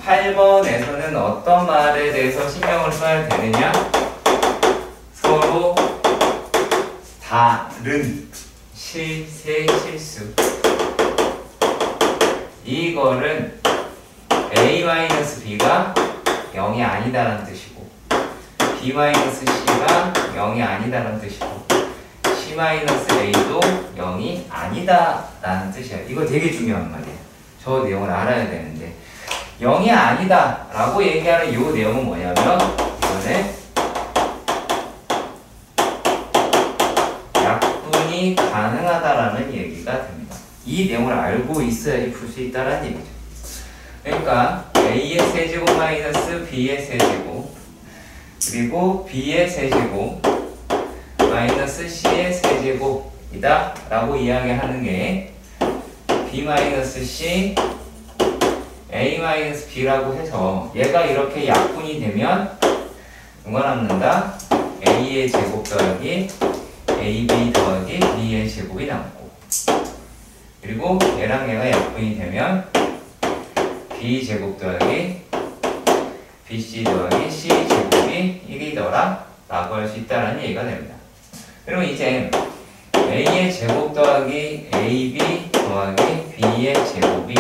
188번에서는 어떤 말에 대해서 신경을 써야 되느냐? 서로 다른 실세 실수. 이거는 a-b가 0이 아니다라는 뜻이고 b-c가 0이 아니다라는 뜻이고 c-a도 0이 아니다라는 뜻이야. 이거 되게 중요한 말이에요. 저 내용을 알아야 되는데 0이 아니다라고 얘기하는 이 내용은 뭐냐면 이거는 약분이 가능하다라는 얘기가 됩니다. 이 내용을 알고 있어야지 풀 수 있다라는 얘기죠. 그러니까 a의 세제곱 마이너스 b의 세제곱 그리고 b의 세제곱 마이너스 c의 세제곱이다 라고 이야기하는 게 b-c a-b라고 해서 얘가 이렇게 약분이 되면 누가 남는다? a의 제곱 더하기 ab 더하기 b의 제곱이 남고 그리고 얘랑 얘가 약분이 되면 b제곱 더하기 bc 더하기 c제곱이 1이더라 라고 할 수 있다는 얘기가 됩니다. 그러면 이제 a의 제곱 더하기 ab 더하기 b의 제곱이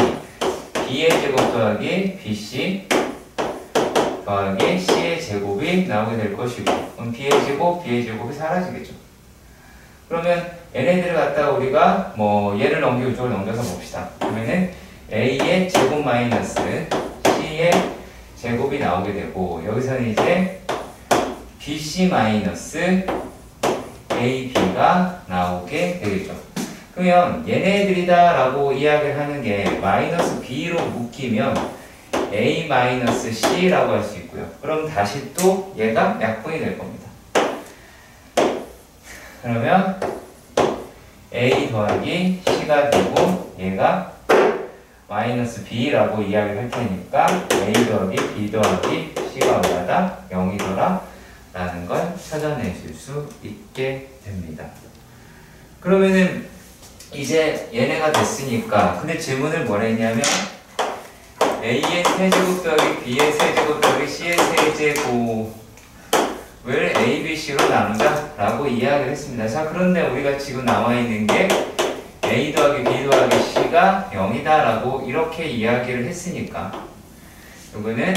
b의 제곱 더하기 bc 더하기 c의 제곱이 나오게 될 것이고 그럼 b의 제곱이 사라지겠죠. 그러면 얘네들을 갖다가 우리가 뭐 얘를 넘기고 이쪽을 넘겨서 봅시다. 그러면은 a의 제곱 마이너스 c의 제곱이 나오게 되고 여기서는 이제 bc 마이너스 ab가 나오게 되겠죠. 그러면 얘네들이다 라고 이야기를 하는 게 마이너스 b로 묶이면 a 마이너스 c라고 할 수 있고요. 그럼 다시 또 얘가 약분이 될 겁니다. 그러면 a 더하기 c가 되고 얘가 마이너스 b라고 이야기를 할 테니까 a 더하기 b 더하기 c가 얼마다? 0이더라 라는 걸 찾아내실 수 있게 됩니다. 그러면은 이제 얘네가 됐으니까 근데 질문을 뭐라 했냐면 a의 세제곱 더하기 b의 세제곱 더하기 c의 세제곱을 a, b, c로 나누자 라고 이야기를 했습니다. 자 그런데 우리가 지금 나와 있는 게 a 더하기 b 더하기 c가 0이다 라고 이렇게 이야기를 했으니까 이거는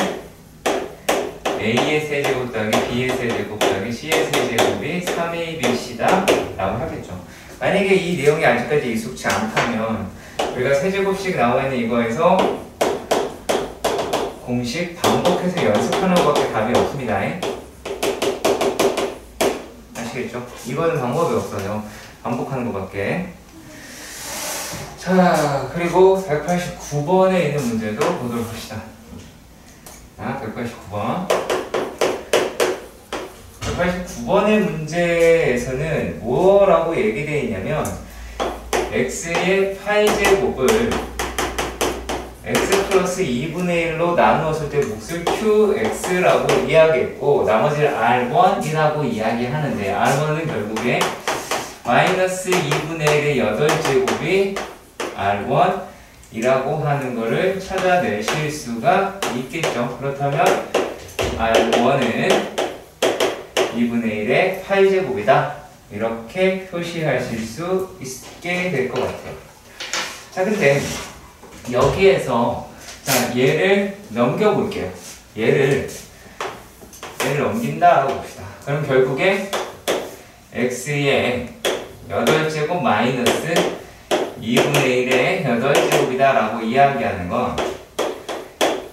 a의 세제곱 더하기 b의 세제곱 더하기 c의 세제곱이 3abc다 라고 하겠죠. 만약에 이 내용이 아직까지 익숙치 않다면 우리가 세제곱씩 나와 있는 이거에서 공식 반복해서 연습하는 것밖에 답이 없습니다. 아시겠죠? 이거는 방법이 없어요. 반복하는 것밖에. 자, 그리고 189번에 있는 문제도 보도록 합시다. 자, 189번. 189번의 문제에서는 뭐라고 얘기되어 있냐면 x의 파이제곱을 x 플러스 2분의 1로 나누었을 때 몫을 qx라고 이야기했고 나머지를 r1이라고 이야기하는데 r1은 결국에 마이너스 2분의 1의 8제곱이 r1이라고 하는 거를 찾아내실 수가 있겠죠. 그렇다면 r1은 2분의 1의 8제곱이다 이렇게 표시하실 수 있게 될 것 같아요. 자 근데 여기에서 자 얘를 넘겨볼게요. 얘를 넘긴다 하고 봅시다. 그럼 결국에 x의 8제곱 마이너스 2분의 1의 8제곱이다 라고 이야기하는 건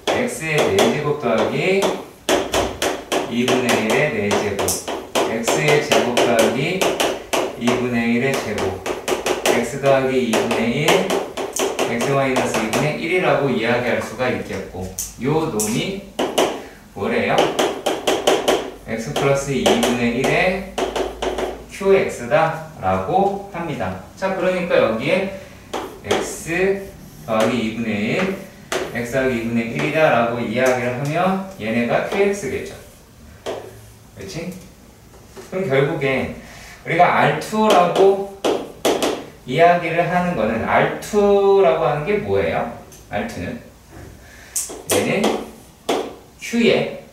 x의 4제곱 더하기 2분의 1의 4제곱 x의 제곱 더하기 2분의 1의 제곱 x 더하기 2분의 1 x 마이너스 2분의 1이라고 이야기할 수가 있겠고 요 놈이 뭐래요? x 플러스 2분의 1의 qx다 라고 합니다. 자 그러니까 여기에 x 더하기 2분의 1 x 더하기 2분의 1이다 라고 이야기를 하면 얘네가 qx겠죠. 그렇지? 그럼 결국에 우리가 R2라고 이야기를 하는 거는 R2라고 하는 게 뭐예요? R2는 얘는 Q에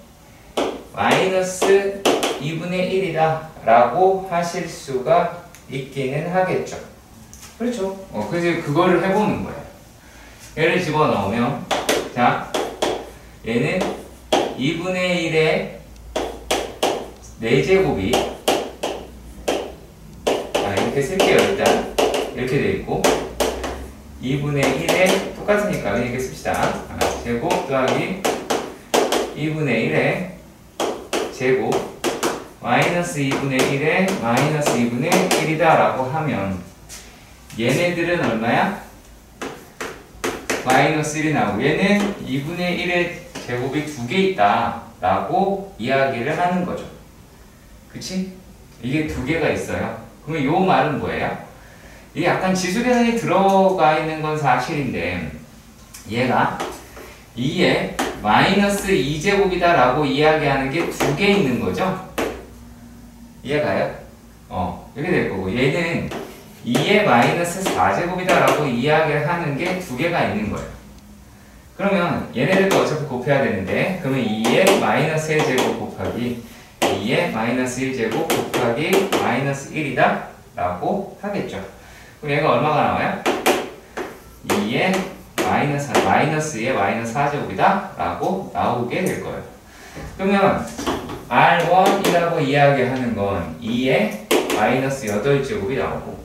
마이너스 2분의 1이다 라고 하실 수가 있기는 하겠죠. 그렇죠? 그래서 그거를 해보는 거예요. 얘를 집어넣으면 자 얘는 2분의 1의 4제곱이 이렇게 쓸게요. 일단 이렇게 돼 있고 2분의 1에 똑같으니까 그냥 이렇게 씁시다. 제곱 더하기 2분의 1의 제곱 마이너스 2분의 1에 마이너스 2분의 1이다 라고 하면 얘네들은 얼마야? 마이너스 1이 나오고 얘는 2분의 1의 제곱이 2개 있다 라고 이야기를 하는 거죠. 그치? 이게 2개가 있어요. 그러면 요 말은 뭐예요? 이게 약간 지수 계산이 들어가 있는 건 사실인데 얘가 2에 마이너스 2제곱이다 라고 이야기하는 게 2개 있는 거죠? 이해가요? 이렇게 될 거고 얘는 2에 마이너스 4제곱이다 라고 이야기를 하는 게 2개가 있는 거예요. 그러면 얘네들도 어차피 곱해야 되는데 그러면 2에 마이너스 1제곱 곱하기 2에 마이너스 1제곱 곱하기 마이너스 1이다 라고 하겠죠. 그럼 얘가 얼마가 나와요? 2에 마이너스 2에 마이너스 4제곱이다 라고 나오게 될 거예요. 그러면 R1이라고 이야기하는 건 2에 마이너스 8제곱이 나오고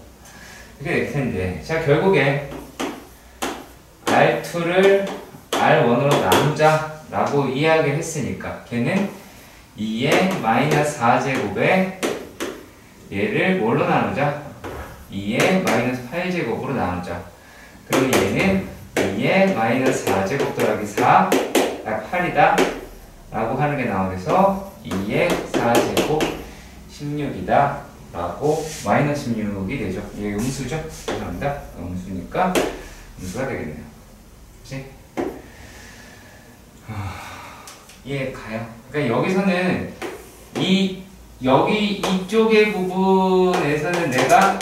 이렇게 될 텐데 자 결국에 R2를 R1으로 나누자 라고 이야기를 했으니까 걔는 2에 마이너스 4제곱에 얘를 뭘로 나누자? 2에 마이너스 8제곱으로 나누자. 그러면 얘는 2에 마이너스 4제곱 더하기 4, 8이다 라고 하는 게 나오면서 2에 4제곱 16이다 라고 마이너스 16이 되죠. 이게 음수죠? 죄송합니다. 음수니까 음수가 되겠네요. 그치? 이해 가요? 그러니까 여기서는 여기 이쪽의 부분에서는 내가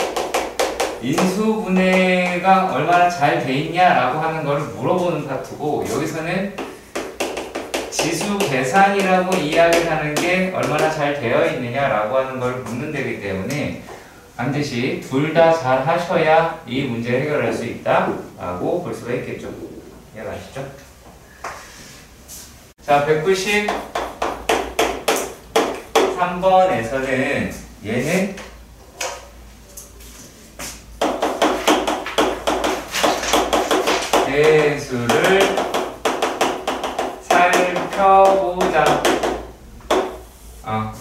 인수분해가 얼마나 잘 돼 있냐라고 하는 거를 물어보는 파트고 여기서는 지수 계산이라고 이야기를 하는 게 얼마나 잘 되어 있느냐라고 하는 걸 묻는 데이기 때문에 반드시 둘 다 잘 하셔야 이 문제를 해결할 수 있다라고 볼 수가 있겠죠. 이해가시죠? 자, 193번에서는 얘는 대수를 살펴보자.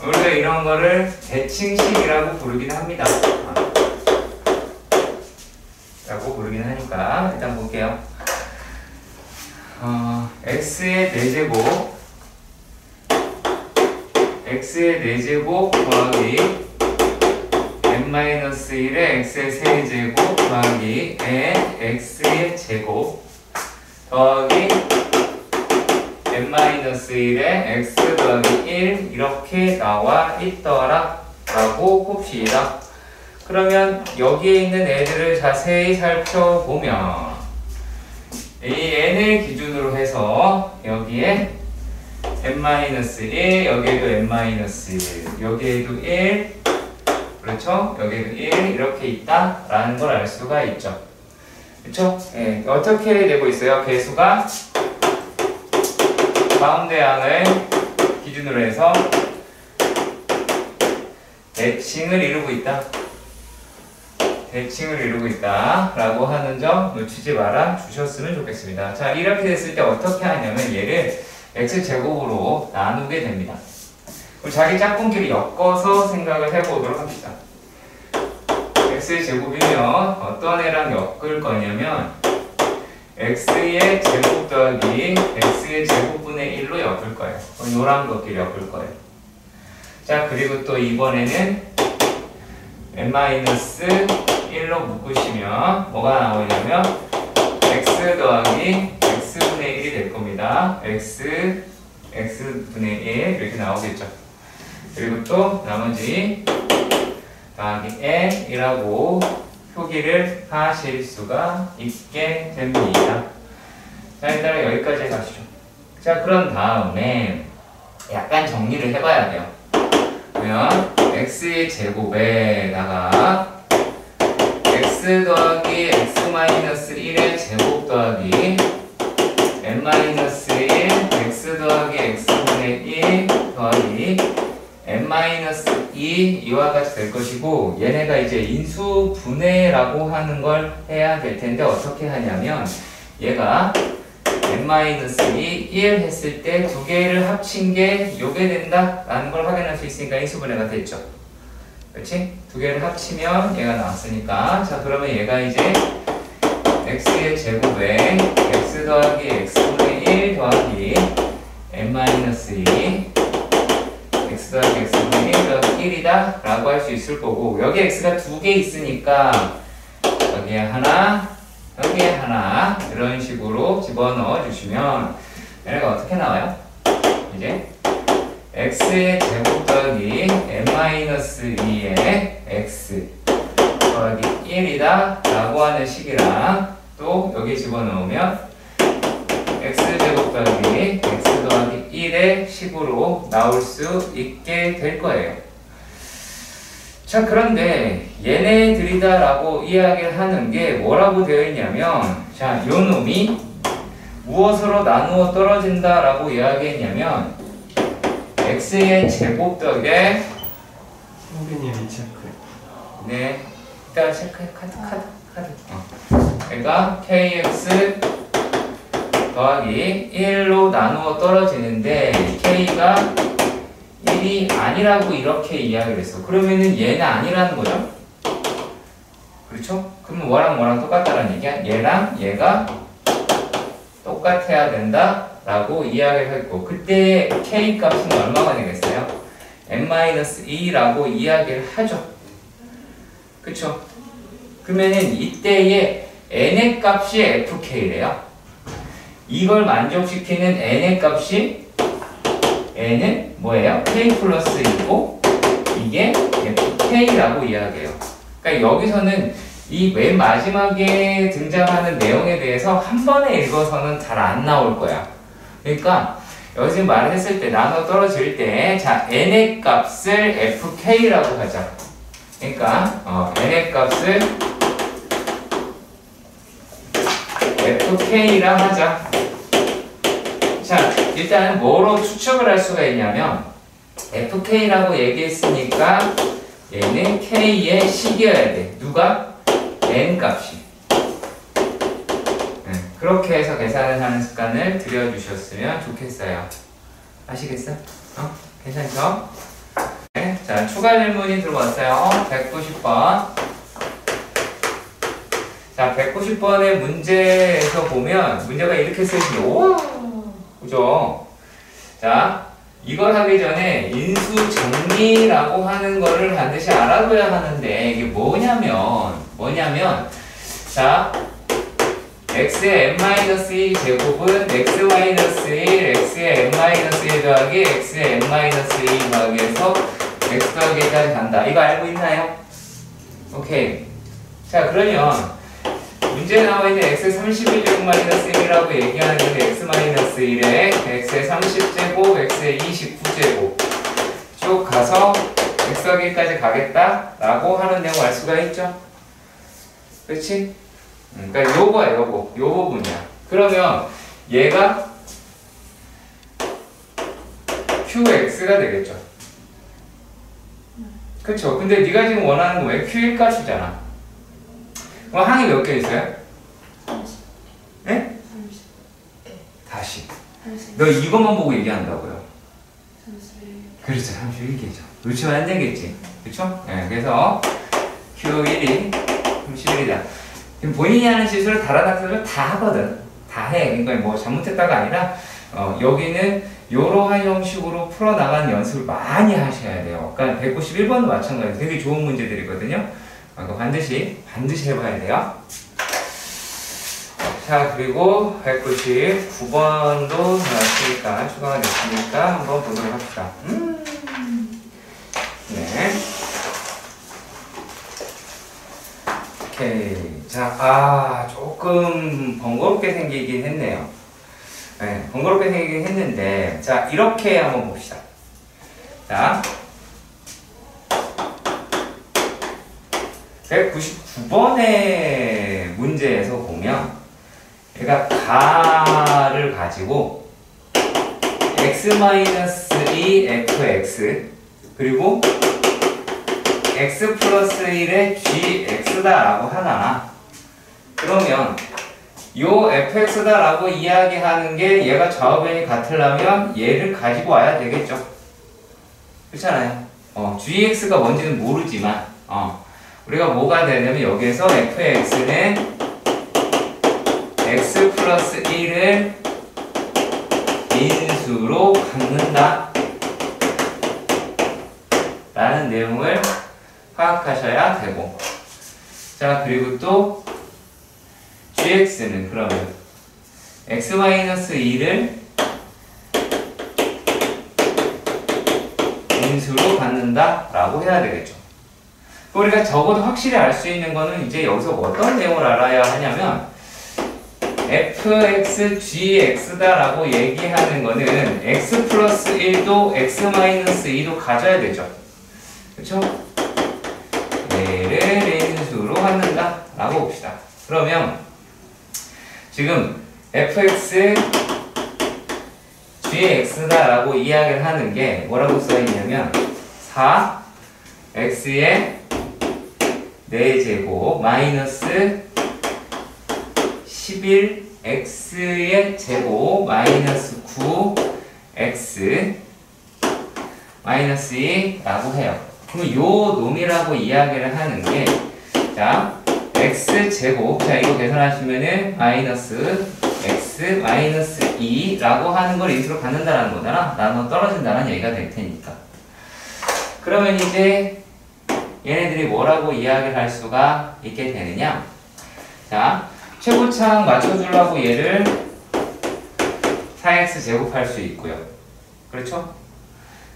우리가 이런 거를 대칭식이라고 부르긴 합니다. 라고 부르긴 하니까 일단 볼게요. x의 4제곱 더하기 n-1의 x의 세제곱 더하기 x의 제곱 더하기 n-1의 x 더하기 1 이렇게 나와 있더라 라고 봅시다. 그러면 여기에 있는 애들을 자세히 살펴보면 이 n을 기준으로 해서 여기에 n-1 여기에도 n-1 여기에도 1 그렇죠? 여기에도 1 이렇게 있다 라는 걸 알 수가 있죠. 그렇죠? 예, 어떻게 되고 있어요? 개수가 가운데 양을 기준으로 해서 대칭을 이루고 있다. 대칭을 이루고 있다 라고 하는 점 놓치지 말아 주셨으면 좋겠습니다. 자, 이렇게 됐을 때 어떻게 하냐면 얘를 x제곱으로 나누게 됩니다. 그럼 자기 짝꿍끼리 엮어서 생각을 해보도록 합시다. x제곱이면 어떤 애랑 엮을 거냐면 x의 제곱 더하기 x의 제곱분의 1로 엮을 거예요. 노란 것끼리 엮을 거예요. 자, 그리고 또 이번에는 n-1로 묶으시면 뭐가 나오냐면 x 더하기 x분의 1이 될 겁니다. x분의 1 이렇게 나오겠죠. 그리고 또 나머지 더하기 n이라고 표기를 하실 수가 있게 됩니다. 자, 일단 여기까지 가시죠. 자, 그런 다음에 약간 정리를 해봐야 돼요. 그러면 x의 제곱에다가 x 더하기 x-1의 제곱 더하기 n-1 x 더하기 x분의 1 더하기 n-2 이와 같이 될 것이고, 얘네가 이제 인수분해라고 하는 걸 해야 될 텐데 어떻게 하냐면 얘가 n-2 1 했을 때 두 개를 합친 게 요게 된다라는 걸 확인할 수 있으니까 인수분해가 됐죠. 그렇지? 두 개를 합치면 얘가 나왔으니까, 자 그러면 얘가 이제 x의 제곱에 x 더하기 x분의 1 더하기 n-2 x 더하기 x분의 1 더하기 1이다 라고 할 수 있을 거고, 여기 x가 두 개 있으니까 여기에 하나 여기에 하나 이런 식으로 집어넣어 주시면 얘네가 어떻게 나와요? 이제 x의 제곱 더하기 n-2의 x 더하기 1이다 라고 하는 식이랑, 또 여기 집어넣으면 x제곱 더하기 x 더하기 1의 식으로 나올 수 있게 될 거예요. 자, 그런데 얘네들이다 라고 이야기를 하는 게 뭐라고 되어 있냐면, 자, 요 놈이 무엇으로 나누어 떨어진다 라고 이야기했냐면 x의 제곱 더하기, 선배님이 체크. 네, 이따 체크해. 카드. 그러니까 kx 더하기 1로 나누어 떨어지는데 k가 1이 아니라고 이렇게 이야기를 했어. 그러면은 얘는 아니라는 거죠. 그렇죠? 그러면 뭐랑 똑같다는 얘기야? 얘랑 얘가 똑같아야 된다 라고 이야기를 했고, 그때 k 값은 얼마가 되겠어요? n-2라고 이야기를 하죠. 그쵸? 그러면은 이때의 n의 값이 fk래요. 이걸 만족시키는 n의 값이, n은 뭐예요? k 플러스 1이고 이게 fk라고 이야기해요. 그러니까 여기서는 이 맨 마지막에 등장하는 내용에 대해서 한 번에 읽어서는 잘 안 나올 거야. 그러니까 여기 지금 말을 했을 때 나눠 떨어질 때, 자, n의 값을 fk라고 하자. 그러니까 n의 값을 fk라 하자. 자, 일단 뭐로 추측을 할 수가 있냐면 fk라고 얘기했으니까 얘는 k의 식이어야 돼. 누가? n 값이. 그렇게 해서 계산을 하는 습관을 들여주셨으면 좋겠어요. 아시겠어? 괜찮죠? 네, 자, 추가 질문이 들어왔어요. 190번. 자, 190번의 문제에서 보면 문제가 이렇게 쓰여있는데, 오! 그죠? 자, 이걸 하기 전에 인수 정리라고 하는 거를 반드시 알아둬야 하는데, 이게 뭐냐면, 자, x의 n-2 제곱은 x-1, x의 n-1 더하기 x의 n-2 더하기에서 x 더하기 1까지 간다. 이거 알고 있나요? 오케이. 자, 그러면 문제에 나와 있는 x의 31제곱 마이너스 1이라고 얘기하는 x-1에 x의 30제곱, x의 29제곱 쭉 가서 x 더하기 1까지 가겠다라고 하는 내용 알 수가 있죠? 그렇지? 그러니까 요거야, 요 부분이야. 그러면 얘가 qx가 되겠죠. 그쵸? 근데 네가 지금 원하는 건 왜 q일 값이잖아. 그럼 항이 몇 개 있어요? 30. 네? 30. 다시. 30. 너 이것만 보고 얘기한다고요. 31. 그렇죠. 31개죠. 놓치면 안 되겠지. 그쵸? 네, 그래서 q1이 31이다. 지금 본인이 하는 실수를 다른 학생들 다 하거든. 다 해. 그러니까 뭐 잘못했다가 아니라 여기는 이러한 형식으로 풀어나가는 연습을 많이 하셔야 돼요. 그러니까 191번도 마찬가지로 되게 좋은 문제들이거든요. 그러니까 반드시 해봐야 돼요. 자, 그리고 199번도 나왔으니까 추가가 됐으니까 한번 보도록 합시다. 네. 오케이. 자, 조금 번거롭게 생기긴 했네요. 네, 번거롭게 생기긴 했는데, 자, 이렇게 한번 봅시다. 자, 199번의 문제에서 보면, 얘가 가를 가지고, x-2 fx, 그리고 x 플러스 1의 gx다라고 하잖아. 그러면 요 fx다라고 이야기하는 게 얘가 좌우변이 같으려면 얘를 가지고 와야 되겠죠. 그렇잖아요. gx가 뭔지는 모르지만 우리가 뭐가 되냐면 여기에서 fx는 x 플러스 1을 인수로 갖는다 라는 내용을 파악하셔야 되고, 자, 그리고 또 gx는 그러면 x-2를 인수로 갖는다 라고 해야 되겠죠. 우리가 적어도 확실히 알 수 있는 거는 이제 여기서 어떤 내용을 알아야 하냐면 fx, gx다 라고 얘기하는 거는 x 플러스 1도 x 마이너스 2도 가져야 되죠. 그쵸? 얘를 인수로 갖는다 라고 봅시다. 그러면 지금 fx, gx다 라고 이야기를 하는 게 뭐라고 써있냐면 4 x의 4제곱 마이너스 11 x의 제곱 마이너스 9 x 마이너스 2라고 해요. 그럼 요 놈이라고 이야기를 하는 게, 자, x제곱, 자, 이거 계산하시면은 마이너스 x 마이너스 2라고 하는 걸 인수로 갖는다라는 거잖아. 나눠 떨어진다는 얘기가 될 테니까. 그러면 이제 얘네들이 뭐라고 이야기를 할 수가 있게 되느냐. 자, 최고차항 맞춰주려고 얘를 4x 제곱할 수 있고요. 그렇죠?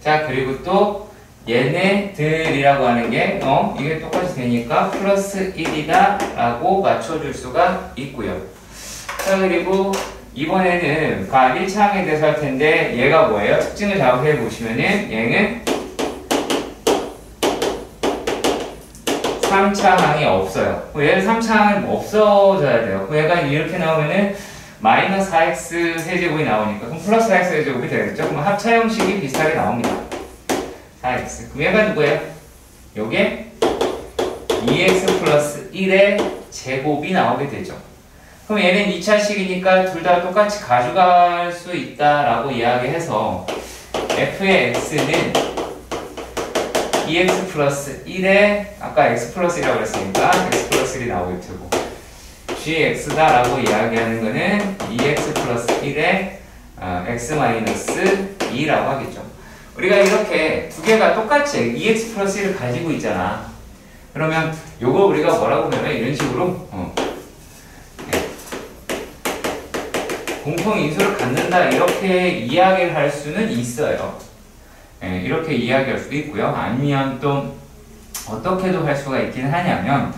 자, 그리고 또 얘네들이라고 하는 게 이게 똑같이 되니까 플러스 1이다 라고 맞춰줄 수가 있고요. 자, 그리고 이번에는 1차항에 대해서 할 텐데 얘가 뭐예요? 특징을 작업해 보시면은 얘는 3차항이 없어요. 얘는 3차항은 없어져야 돼요. 얘가 이렇게 나오면은 마이너스 4x 세제곱이 나오니까 그럼 플러스 4x 세제곱이 되겠죠? 그럼 합차 형식이 비슷하게 나옵니다. 4x. 그럼 얘가 누구예요? 요게 2x 플러스 1의 제곱이 나오게 되죠. 그럼 얘는 2차식이니까 둘 다 똑같이 가져갈 수 있다라고 이야기해서 f의 x는 2x 플러스 1에 아까 x 플러스 1이라고 그랬으니까 x 플러스 1이 나오게 되고, gx다라고 이야기하는 거는 2x 플러스 1에 x 마이너스 2라고 하겠죠. 우리가 이렇게 두 개가 똑같이 2x 플러스 1을 가지고 있잖아. 그러면 요거 우리가 뭐라고 보면 이런 식으로 공통 인수를 갖는다 이렇게 이야기를 할 수는 있어요. 이렇게 이야기할 수도 있고요. 아니면 또 어떻게도 할 수가 있긴 하냐면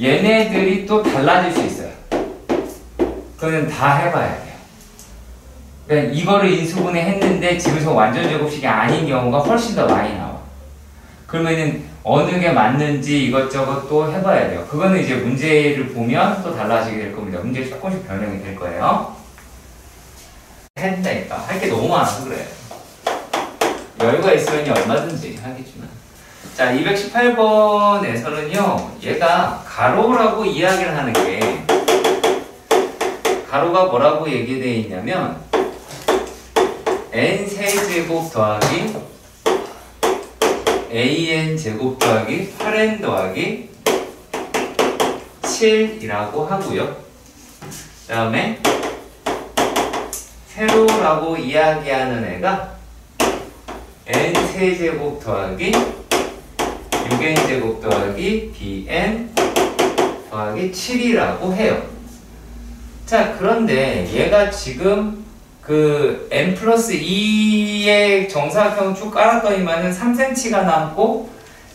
얘네들이 또 달라질 수 있어요. 그거는 다 해봐야 돼요. 그러니까 이거를 인수분해 했는데 집에서 완전 제곱식이 아닌 경우가 훨씬 더 많이 나와. 그러면은 어느 게 맞는지 이것저것 또 해봐야 돼요. 그거는 이제 문제를 보면 또 달라지게 될 겁니다. 문제가 조금씩 변형이 될 거예요. 한다니까. 할 게 너무 많아서 그래요. 여유가 있으면 얼마든지 하겠지만. 자, 218번에서는요, 얘가 가로라고 이야기를 하는 게, 가로가 뭐라고 얘기되어 있냐면, n 세제곱 더하기 an 제곱 더하기 8n 더하기 7이라고 하고요. 그 다음에 세로라고 이야기하는 애가 n 세제곱 더하기 6n 제곱 더하기 bn 더하기 7이라고 해요. 자, 그런데 얘가 지금 그 n 플러스 2의 정사각형 쭉 깔았더니만은 3cm가 남고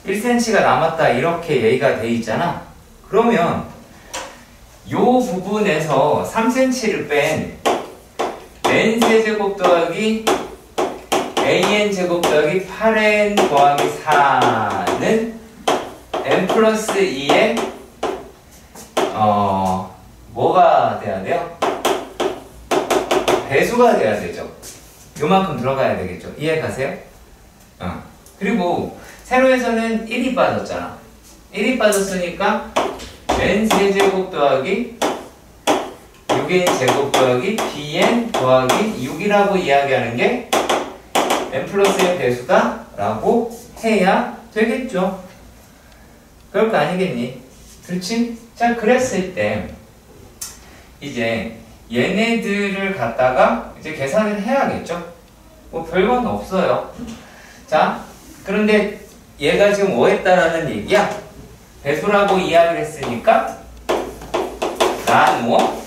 1cm가 남았다 이렇게 얘기가 돼 있잖아. 그러면 요 부분에서 3cm를 뺀 n 세제곱 더하기 an 제곱 더하기 8n 더하기 4는 n 플러스 2의 뭐가 돼야 돼요? 배수가 돼야 되죠. 요만큼 들어가야 되겠죠. 이해 가세요? 그리고 세로에서는 1이 빠졌잖아. 1이 빠졌으니까 n 세제곱 더하기 6n 제곱 더하기 bn 더하기 6이라고 이야기하는 게 n 플러스의 배수다 라고 해야 되겠죠. 그럴 거 아니겠니? 그렇지? 자, 그랬을 때 이제 얘네들을 갖다가 이제 계산을 해야겠죠. 뭐 별건 없어요. 자, 그런데 얘가 지금 뭐 했다라는 얘기야? 배수라고 이야기를 했으니까 나누어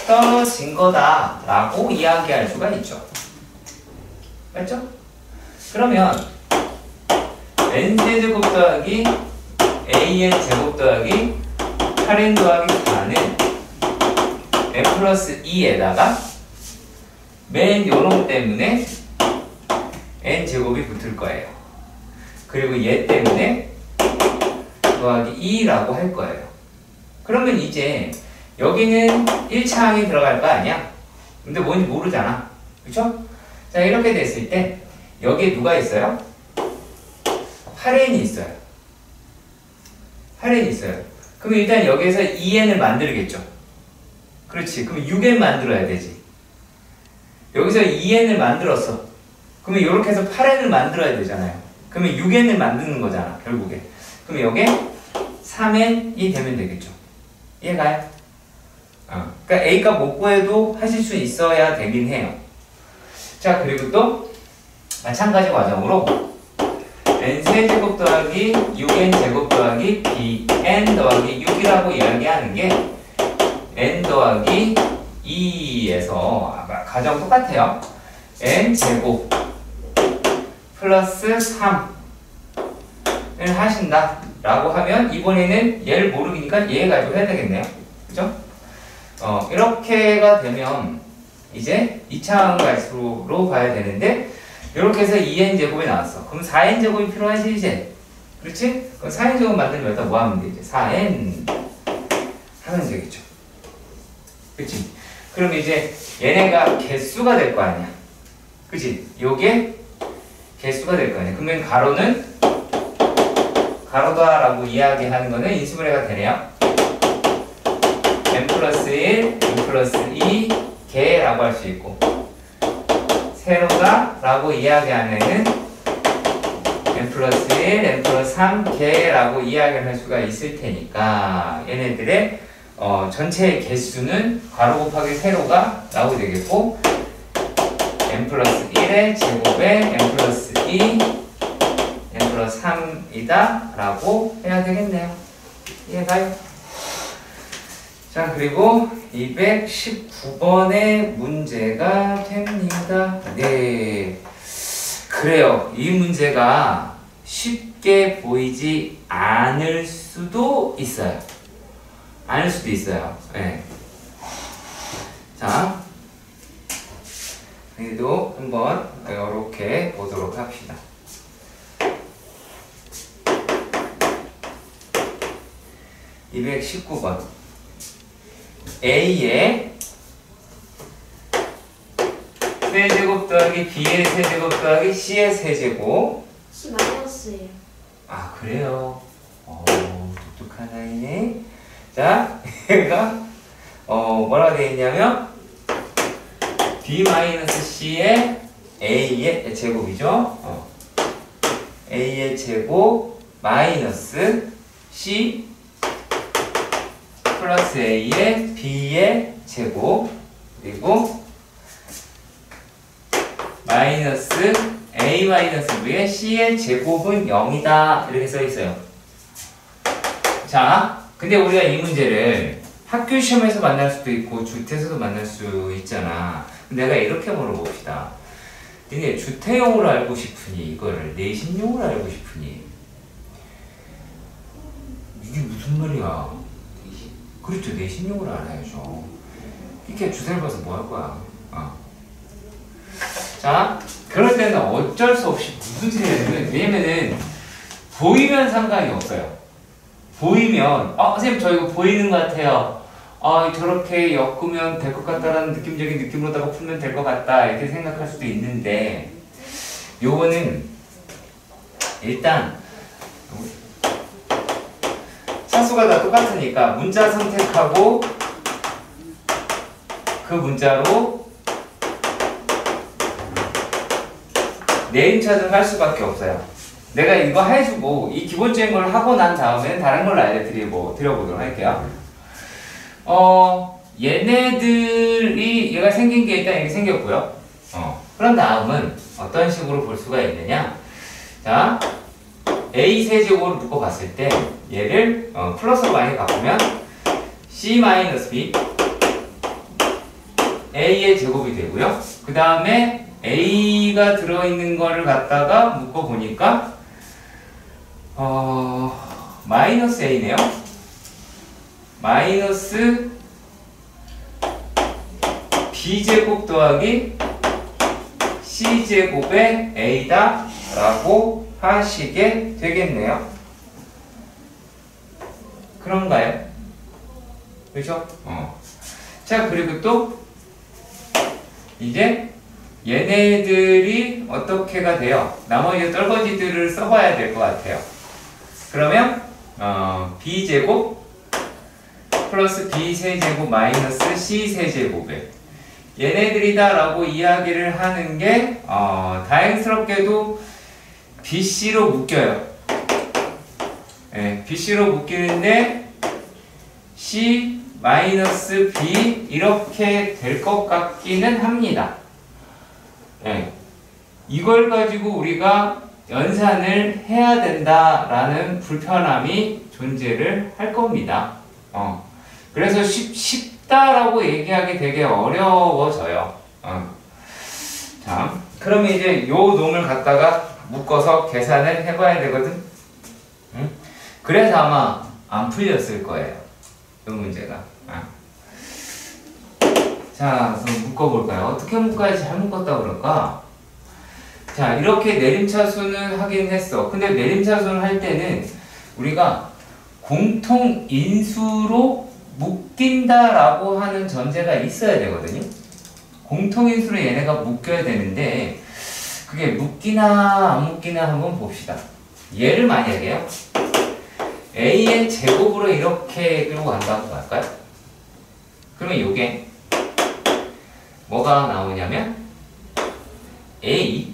떨어진 거다 라고 이야기할 수가 있죠. 맞죠? 그러면 n세제곱 더하기 an제곱 더하기 8n 더하기 4는 n 플러스 2에다가 맨 요놈 때문에 n제곱이 붙을 거예요. 그리고 얘 때문에 더하기 2라고 할 거예요. 그러면 이제 여기는 1차 항이 들어갈 거 아니야? 근데 뭔지 모르잖아. 그쵸? 자, 이렇게 됐을 때 여기에 누가 있어요? 8n이 있어요. 8n이 있어요. 그럼 일단 여기에서 2n을 만들겠죠. 그렇지. 그럼 6n 만들어야 되지. 여기서 2n을 만들었어. 그러면 이렇게 해서 8n을 만들어야 되잖아요. 그러면 6n을 만드는 거잖아, 결국에. 그럼 여기에 3n이 되면 되겠죠. 이해가요? 그러니까 A값 못 구해도 하실 수 있어야 되긴 해요. 자, 그리고 또 마찬가지 과정으로 n세제곱 더하기 6n제곱 더하기 bn 더하기 6이라고 이야기하는 게 n 더하기 2에서 가정 똑같아요. n제곱 플러스 3을 하신다 라고 하면 이번에는 얘를 모르니까 얘 가지고 해야 되겠네요. 그죠? 이렇게가 되면 이제 2차 함수로 가야 되는데 이렇게 해서 2n제곱이 나왔어. 그럼 4n제곱이 필요하지 이제. 그렇지? 그럼 4n제곱 만들면 여기다 뭐 하면 되지? 4n 하면 되겠죠. 그치? 그럼 이제 얘네가 개수가 될 거 아니야. 그치? 요게 개수가 될 거 아니야. 그러면 가로는 가로다라고 이야기하는 거는 인수분해가 되네요. n 플러스 1, n 플러스 2 개라고 할 수 있고 세로다 라고 이야기하면은 n 플러스 1, n 플러스 3 개라고 이야기를 할 수가 있을 테니까 얘네들의 전체의 개수는 가로 곱하기 세로가 나오게 되겠고 n 플러스 1의 제곱에 n 플러스 2, n 플러스 3이다 라고 해야 되겠네요. 이해가요? 자, 그리고 219번의 문제가 됩니다. 네. 그래요. 이 문제가 쉽게 보이지 않을 수도 있어요. 않을 수도 있어요. 네. 자, 그래도 한번 이렇게 보도록 합시다. (219번) A의 세제곱 더하기 B의 세제곱 더하기 C의 세제곱 C 마이너스예요. 아, 그래요? 독특한 아이네. 자, 얘가 뭐라고 되어 있냐면 B-C의 A의 제곱이죠. A의 제곱 마이너스 C 플러스 A의 B의 제곱 그리고 마이너스 A 마이너스 B의 C의 제곱은 0이다 이렇게 써 있어요. 자, 근데 우리가 이 문제를 학교 시험에서 만날 수도 있고 주태에서도 만날 수 있잖아. 내가 이렇게 물어봅시다. 니네 주태용으로 알고 싶으니 이거를 내신용으로 알고 싶으니 이게 무슨 말이야? 그렇죠. 내신용을 알아야죠. 이렇게 주사를 봐서 뭐 할 거야? 자, 그럴 때는 어쩔 수 없이 무슨 소리 해야 되냐면, 왜냐면은 보이면 상관이 없어요. 보이면 선생님 저 이거 보이는 것 같아요. 저렇게 엮으면 될 것 같다라는 느낌적인 느낌으로다가 풀면 될 것 같다 이렇게 생각할 수도 있는데, 요거는 일단 차수가 다 똑같으니까 문자 선택하고 그 문자로 내림차등 할 수밖에 없어요. 내가 이거 해주고 이 기본적인 걸 하고 난 다음에는 다른 걸 드려보도록 할게요. 얘가 생긴 게 일단 이렇게 생겼고요. 그런 다음은 어떤 식으로 볼 수가 있느냐? 자, a 세제곱으로 묶어봤을 때 얘를 플러스로 많이 바꾸면 c-b a의 제곱이 되고요. 그 다음에 a가 들어있는 거를 갖다가 묶어보니까 마이너스 a네요. 마이너스 b제곱 더하기 c제곱의 a다 라고 하시게 되겠네요. 그런가요? 그렇죠? 자, 그리고 또 이제 얘네들이 어떻게가 돼요? 나머지 떨거지들을 써봐야 될 것 같아요. 그러면 b제곱 플러스 b세제곱 마이너스 c세제곱에 얘네들이다 라고 이야기를 하는 게 다행스럽게도 BC로 묶여요. 네, BC로 묶이는데 C 마이너스 B 이렇게 될 것 같기는 합니다. 네, 이걸 가지고 우리가 연산을 해야 된다라는 불편함이 존재를 할 겁니다. 그래서 쉽다라고 얘기하기 되게 어려워져요. 자, 그러면 이제 요 놈을 갖다가 묶어서 계산을 해봐야 되거든. 그래서 아마 안 풀렸을 거예요. 이 문제가. 자, 그럼 묶어볼까요? 어떻게 묶어야지 잘 묶었다 그럴까? 자, 이렇게 내림차순을 하긴 했어. 근데 내림차순을 할 때는 우리가 공통인수로 묶인다라고 하는 전제가 있어야 되거든요. 공통인수로 얘네가 묶여야 되는데 그게 묶이나 안 묶이나 한번 봅시다. 얘를 만약에요 a의 제곱으로 이렇게 끌고 간다고 할까요? 그러면 요게 뭐가 나오냐면 a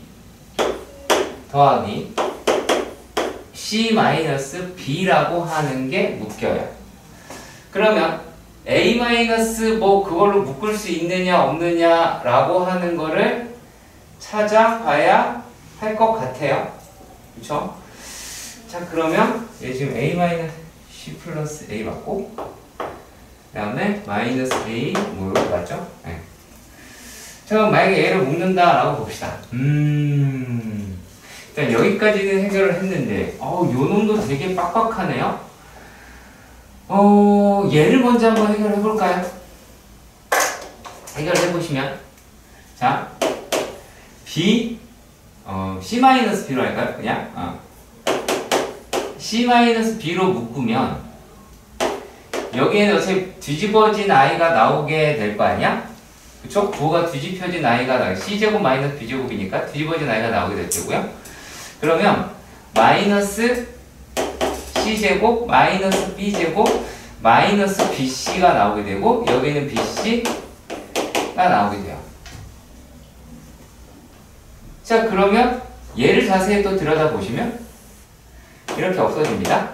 더하기 c-b라고 하는 게 묶여요. 그러면 a- 그걸로 묶을 수 있느냐 없느냐 라고 하는 거를 찾아봐야 할 것 같아요. 그쵸? 자, 그러면 얘 지금 a-c 플러스 a 맞고 그 다음에 마이너스 a 뭐 이렇게 맞죠? 네. 자, 그럼 만약에 얘를 묶는다 라고 봅시다. 일단 여기까지는 해결을 했는데 요 놈도 되게 빡빡하네요. 얘를 먼저 한번 해결해 볼까요? 해결해 보시면 자, b c-b로 할까요? 그냥 c-b로 묶으면 여기에는 어차피 뒤집어진 i가 나오게 될 거 아니야? 그쵸? 부호가 뒤집혀진 i가 나오게 c제곱 마이너스 b제곱이니까 뒤집어진 i가 나오게 될 테고요. 그러면 마이너스 c제곱 마이너스 b제곱 마이너스 bc가 나오게 되고 여기는 bc가 나오게 돼요. 자, 그러면 얘를 자세히 또 들여다보시면 이렇게 없어집니다.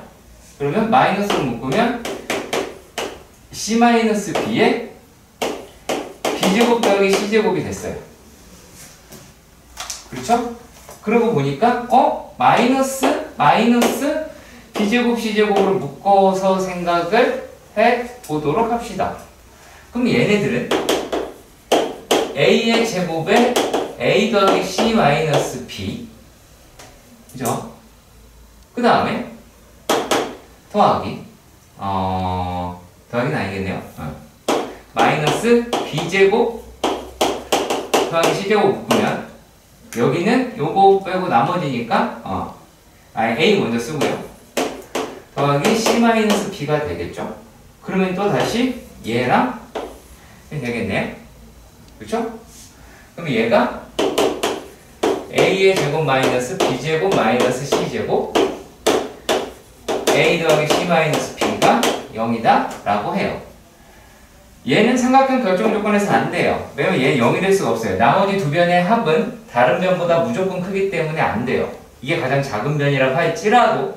그러면 마이너스로 묶으면 c-b에 b제곱 더하기 c제곱이 됐어요. 그렇죠? 그러고 보니까 마이너스 b제곱 c제곱으로 묶어서 생각을 해보도록 합시다. 그럼 얘네들은 a의 제곱에 a 더하기 c-b 그죠? 그 다음에 더하기 더하기는 아니겠네요. 마이너스 b제곱 더하기 c제곱 묶으면 여기는 요거 빼고 나머지니까 a 먼저 쓰고요. 더하기 c-b가 되겠죠. 그러면 또 다시 얘랑 되겠네요. 그렇죠? 그럼 얘가 a의 제곱 마이너스 b제곱 마이너스 c제곱 a 더하기 c-b가 0이다 라고 해요. 얘는 삼각형 결정 조건에서 안 돼요. 왜냐면 얘는 0이 될 수가 없어요. 나머지 두 변의 합은 다른 변보다 무조건 크기 때문에 안 돼요. 이게 가장 작은 변이라고 할지라도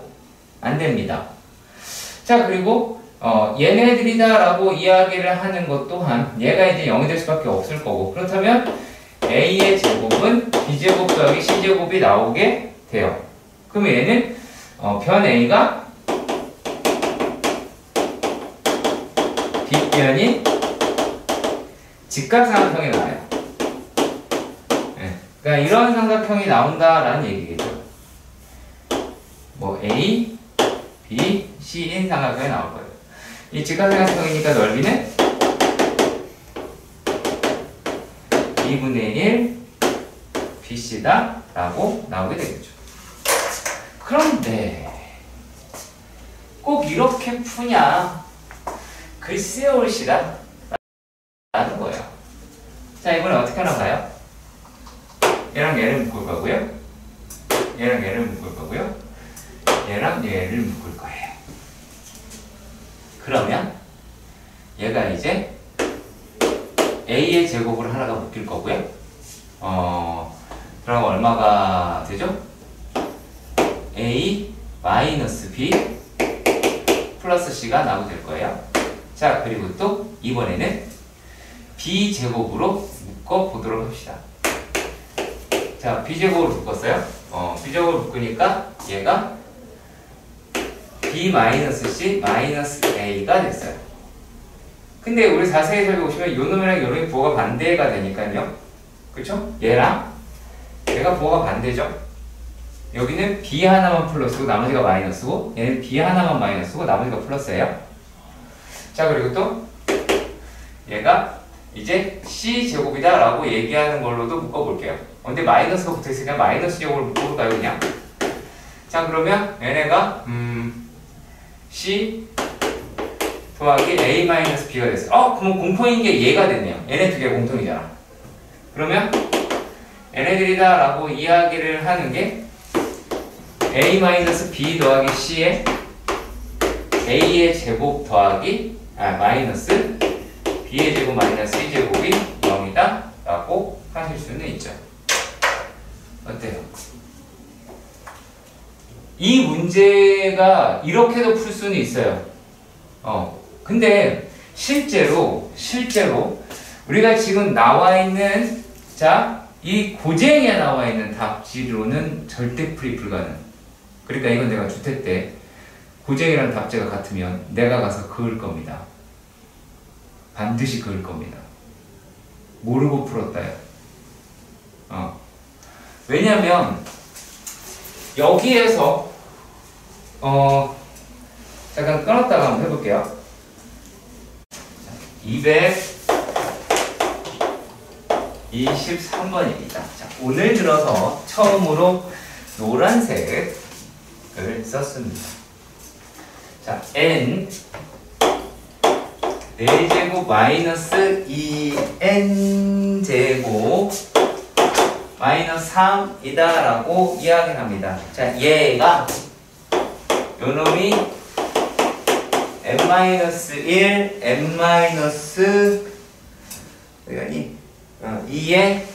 안 됩니다. 자, 그리고 얘네들이다 라고 이야기를 하는 것 또한 얘가 이제 0이 될 수밖에 없을 거고, 그렇다면 a의 제곱은 b제곱 더하기 c제곱이 나오게 돼요. 그러면 얘는 변 a가 빗변인 직각삼각형이 나와요. 네. 그러니까 이런 삼각형이 나온다라는 얘기겠죠. 뭐 A, B, C인 삼각형이 나올 거예요. 이 직각삼각형이니까 넓이는 2분의 1 BC다 라고 나오게 되겠죠. 그런데 꼭 이렇게 푸냐? 글쎄요, 올시다 라는 거예요. 자, 이번에 어떻게 하나 봐요? 얘랑 얘를 묶을 거고요. 얘랑 얘를 묶을 거고요. 얘랑 얘를 묶을 거예요. 그러면 얘가 이제 a의 제곱으로 하나가 묶일 거고요. 그럼 얼마가 되죠? a 마이너스 b 플러스 c가 나오게 될 거예요. 자, 그리고 또 이번에는 b제곱으로 묶어보도록 합시다. 자, b제곱으로 묶었어요. b제곱으로 묶으니까 얘가 b-c-a가 됐어요. 근데 우리 자세히 살펴보시면 요 놈이랑 요 놈이 부호가 반대가 되니까요. 그쵸? 얘랑 얘가 부호가 반대죠. 여기는 b 하나만 플러스고 나머지가 마이너스고, 얘는 b 하나만 마이너스고 나머지가 플러스예요. 자, 그리고 또 얘가 이제 c제곱이다 라고 얘기하는 걸로도 묶어볼게요. 근데 마이너스가 붙어있으니까 마이너스 제곱을 묶어볼까요, 그냥? 자, 그러면 얘네가 c 더하기 a-b가 됐어요. 그럼 공통인 게 얘가 됐네요. 얘네 두 개 공통이잖아. 그러면 얘네들이다 라고 이야기를 하는 게 a-b 더하기 c에 a의 제곱 더하기 마이너스 b의 제곱 마이너스 c제곱이 0이다 라고 하실 수는 있죠. 어때요? 이 문제가 이렇게도 풀 수는 있어요. 근데 실제로 우리가 지금 나와 있는, 자, 이 고쟁이에 나와 있는 답지로는 절대 풀이 불가능. 그러니까 이건 내가 주택 때 고쟁이라는 답지가 같으면 내가 가서 그을 겁니다. 반드시 그을 겁니다. 모르고 풀었다요. 왜냐면 여기에서 잠깐 끊었다가 한번 해볼게요. 223번입니다. 자, 오늘 들어서 처음으로 노란색을 썼습니다. 자, n 4제곱 마이너스 2n제곱 마이너스 3이다 라고 이야기합니다. 자, 얘가 요놈이 n-1, n-2에 2의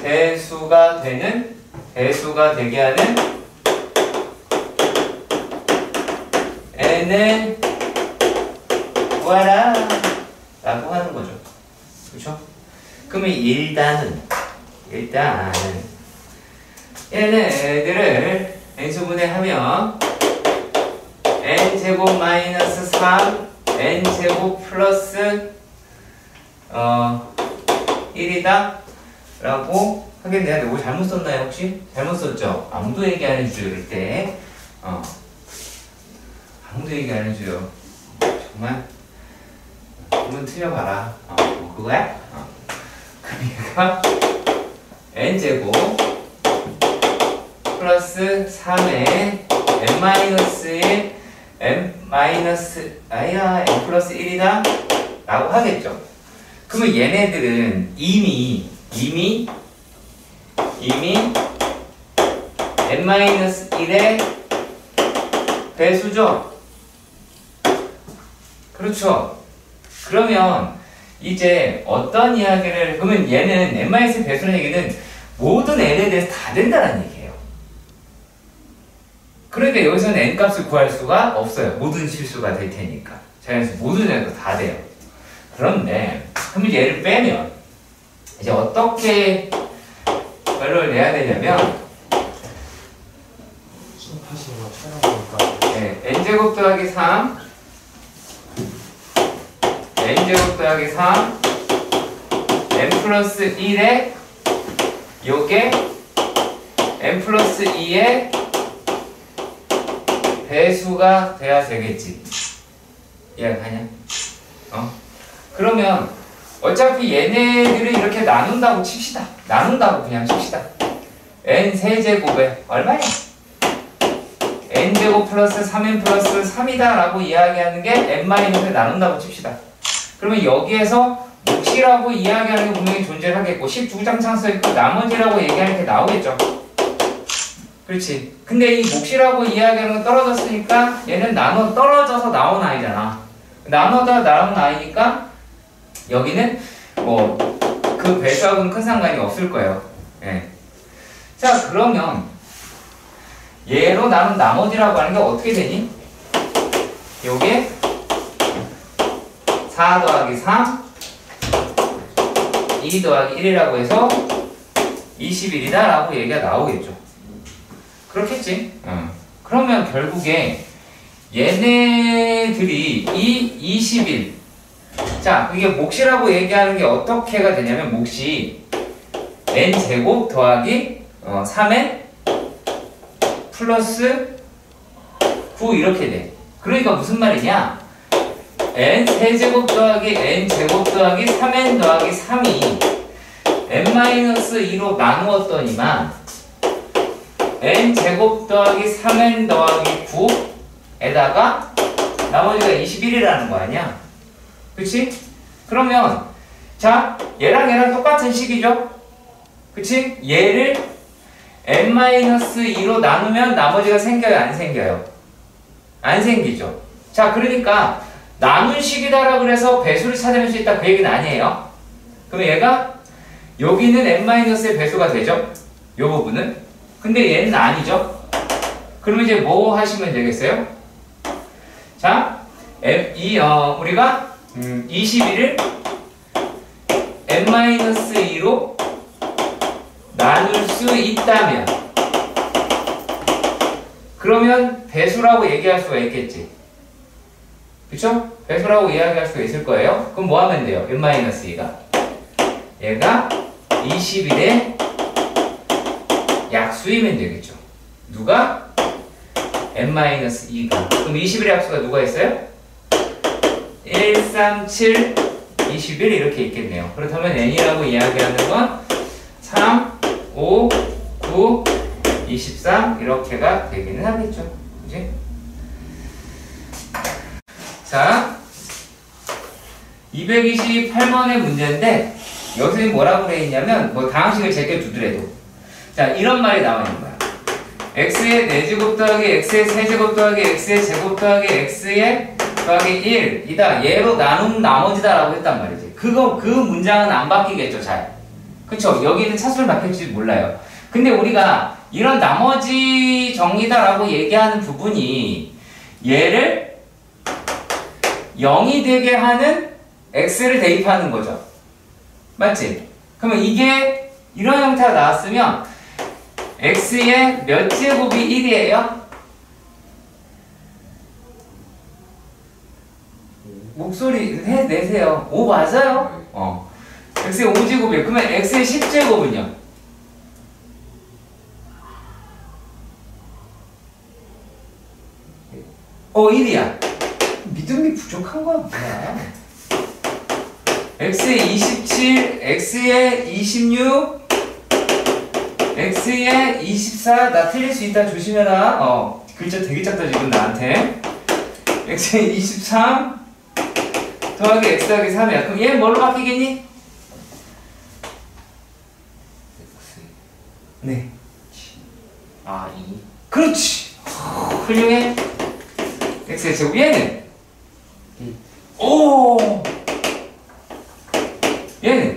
대수가 되게 하는 n을 구하라 라고 하는 거죠. 그렇죠? 그러면 일단은 얘네들을 n수분해 하면 n제곱 마이너스 3 n제곱 플러스 1이다 라고 하겠네요. 뭐 잘못 썼나요 혹시? 잘못 썼죠? 아무도 얘기 안 해주죠 이럴 때. 아무도 얘기 안 해줘요. 정말. 한번 틀려봐라. 뭐 그거야? 그럼 얘가 n제곱 플러스 3의 n-1 n 플러스 1이다 라고 하겠죠. 그러면 얘네들은 이미 n-1의 배수죠. 그렇죠. 그러면 이제 어떤 이야기를, 그러면 얘는 n-1 배수라는 얘기는 모든 n에 대해서 다 된다는 얘기예요. 그러니까 여기서는 n 값을 구할 수가 없어요. 모든 실수가 될 테니까. 자연수 모든 애가 다 돼요. 그런데 그러면 얘를 빼면 이제 어떻게 결론을 내야 되냐면, 네, n제곱 더하기 3 n제곱 더하기 3 n 플러스 1에 요게 n 플러스 2의 배수가 돼야 되겠지. 이해가냐? 그러면 어차피 얘네들을 이렇게 나눈다고 칩시다. 나눈다고 그냥 칩시다. n 세제곱에 얼마야? n제곱 플러스 3n 플러스 3이다 라고 이야기하는 게 n-를 나눈다고 칩시다. 그러면 여기에서 몫이라고 이야기하는 게 분명히 존재하겠고 12장 창수있고 나머지라고 얘기하는 게 나오겠죠. 그렇지. 근데 이 몫이라고 이야기하는 건 떨어졌으니까 얘는 떨어져서 나온 아이잖아. 나눠다 나온 아이니까 여기는 뭐 그 배수하고는 큰 상관이 없을 거예요. 예. 자, 그러면 얘로 나눈 나머지라고 하는 게 어떻게 되니? 요게 4 더하기 3 2 더하기 1이라고 해서 21이다 라고 얘기가 나오겠죠. 그렇겠지? 그러면 결국에 얘네들이 이 21, 자, 이게 몫이라고 얘기하는 게 어떻게가 되냐면 몫이 n제곱 더하기 3n 플러스 9 이렇게 돼. 그러니까 무슨 말이냐? n 세제곱 더하기 n 제곱 더하기 3n 더하기 3이 n-2로 나누었더니만 n 제곱 더하기 3n 더하기 9에다가 나머지가 21이라는 거 아니야? 그치? 그러면 자, 얘랑 똑같은 식이죠? 그치? 얘를 n-2로 나누면 나머지가 생겨요? 안 생겨요? 안 생기죠? 자, 그러니까 나눈 식이다라고 그래서 배수를 찾아낼 수 있다 그 얘기는 아니에요. 그럼 얘가 여기는 n-의 배수가 되죠? 요 부분은. 근데 얘는 아니죠? 그럼 이제 뭐 하시면 되겠어요? 자, 우리가 21을 n-2로 나눌 수 있다면 그러면 배수라고 얘기할 수가 있겠지. 그쵸? 배수라고 이야기할 수가 있을 거예요. 그럼 뭐 하면 돼요? n-2가 얘가 21의 약수이면 되겠죠. 누가? n-2가. 그럼 21의 약수가 누가 있어요? 1, 3, 7, 21 이렇게 있겠네요. 그렇다면 n이라고 이야기하는 건 3, 5, 9, 23 이렇게가 되기는 하겠죠. 그치? 자, 228번의 문제인데 여기서 뭐라고 되어 있냐면 뭐 다항식을 제껴 두더라도 자, 이런 말이 나와 있는 거야. x의 4제곱 더하기 x의 세제곱 더하기 x의 제곱 더하기 x의 더하기 1이다. 얘로 나눈 나머지다 라고 했단 말이지. 그 문장은 안 바뀌겠죠, 잘. 그쵸? 여기는 차수를 바뀔지 몰라요. 근데 우리가 이런 나머지 정의다 라고 얘기하는 부분이 얘를 0이 되게 하는 x를 대입하는 거죠. 맞지? 그러면 이게 이런 형태가 나왔으면 x의 몇 제곱이 1이에요? 목소리 내세요. 5 맞아요? x의 5제곱이에요. 그러면 x의 10제곱은요? 1이야. 믿음이 부족한 거야, 뭐야. x에 27, x에 26, x에 24. 나 틀릴 수 있다. 조심해라. 글자 되게 작다, 지금 나한테. x에 23 더하기 x 더하기 3이야. 그럼 얘 뭘로 바뀌겠니? 네. 2. 그렇지. 훌륭해. x의 제곱. 얘는? 오! 얘는?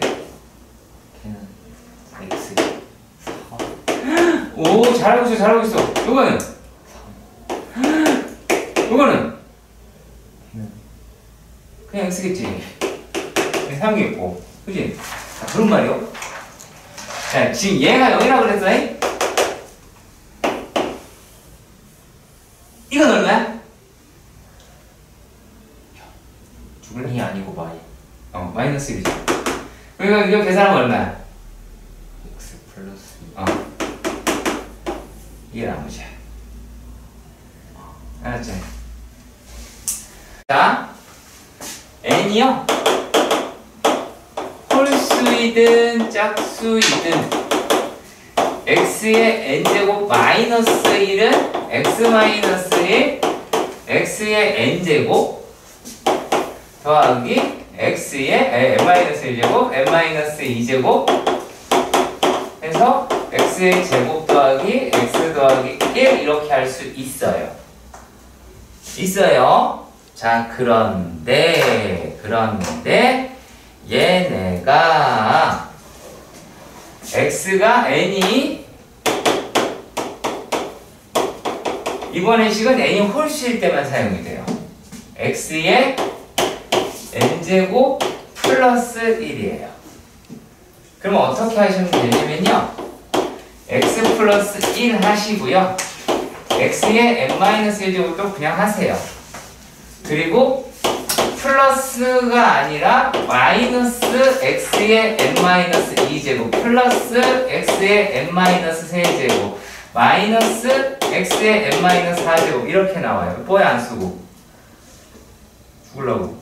걔는 x. 4. 오, 잘하고 있어, 잘하고 있어. 요거는? 요거는? 그냥 x겠지. 3이겠고. 그지? 자, 그런 말이요. 자, 지금 얘가 0이라고 그랬어. 이건 얼마야? 죽을 이 아니고 마이. 마이너스 1이죠. 그러니까 이거 계산하면 얼마야? x 플러스 2. 이게 나머지야. 알았지? 자, n이요. 홀수이든 짝수이든 x의 n제곱 마이너스 1은 x 마이너스 1 x의 n제곱 더하기 x의 n 마이너스 1제곱 n 마이너스 2제곱 해서 x의 제곱 더하기 x 더하기 1 이렇게 할 수 있어요. 자, 그런데 얘네가 x가 n이 이번 식은 n이 홀수일 때만 사용이 돼요. x의 n제곱 플러스 1이에요. 그러면 어떻게 하시면 되냐면요. x 플러스 1 하시고요. x의 n-1제곱도 그냥 하세요. 그리고 플러스가 아니라 마이너스 x의 n-2제곱 플러스 x의 n-3제곱 마이너스 x의 n-4제곱 이렇게 나와요. 뭐에 안 쓰고? 죽으려고.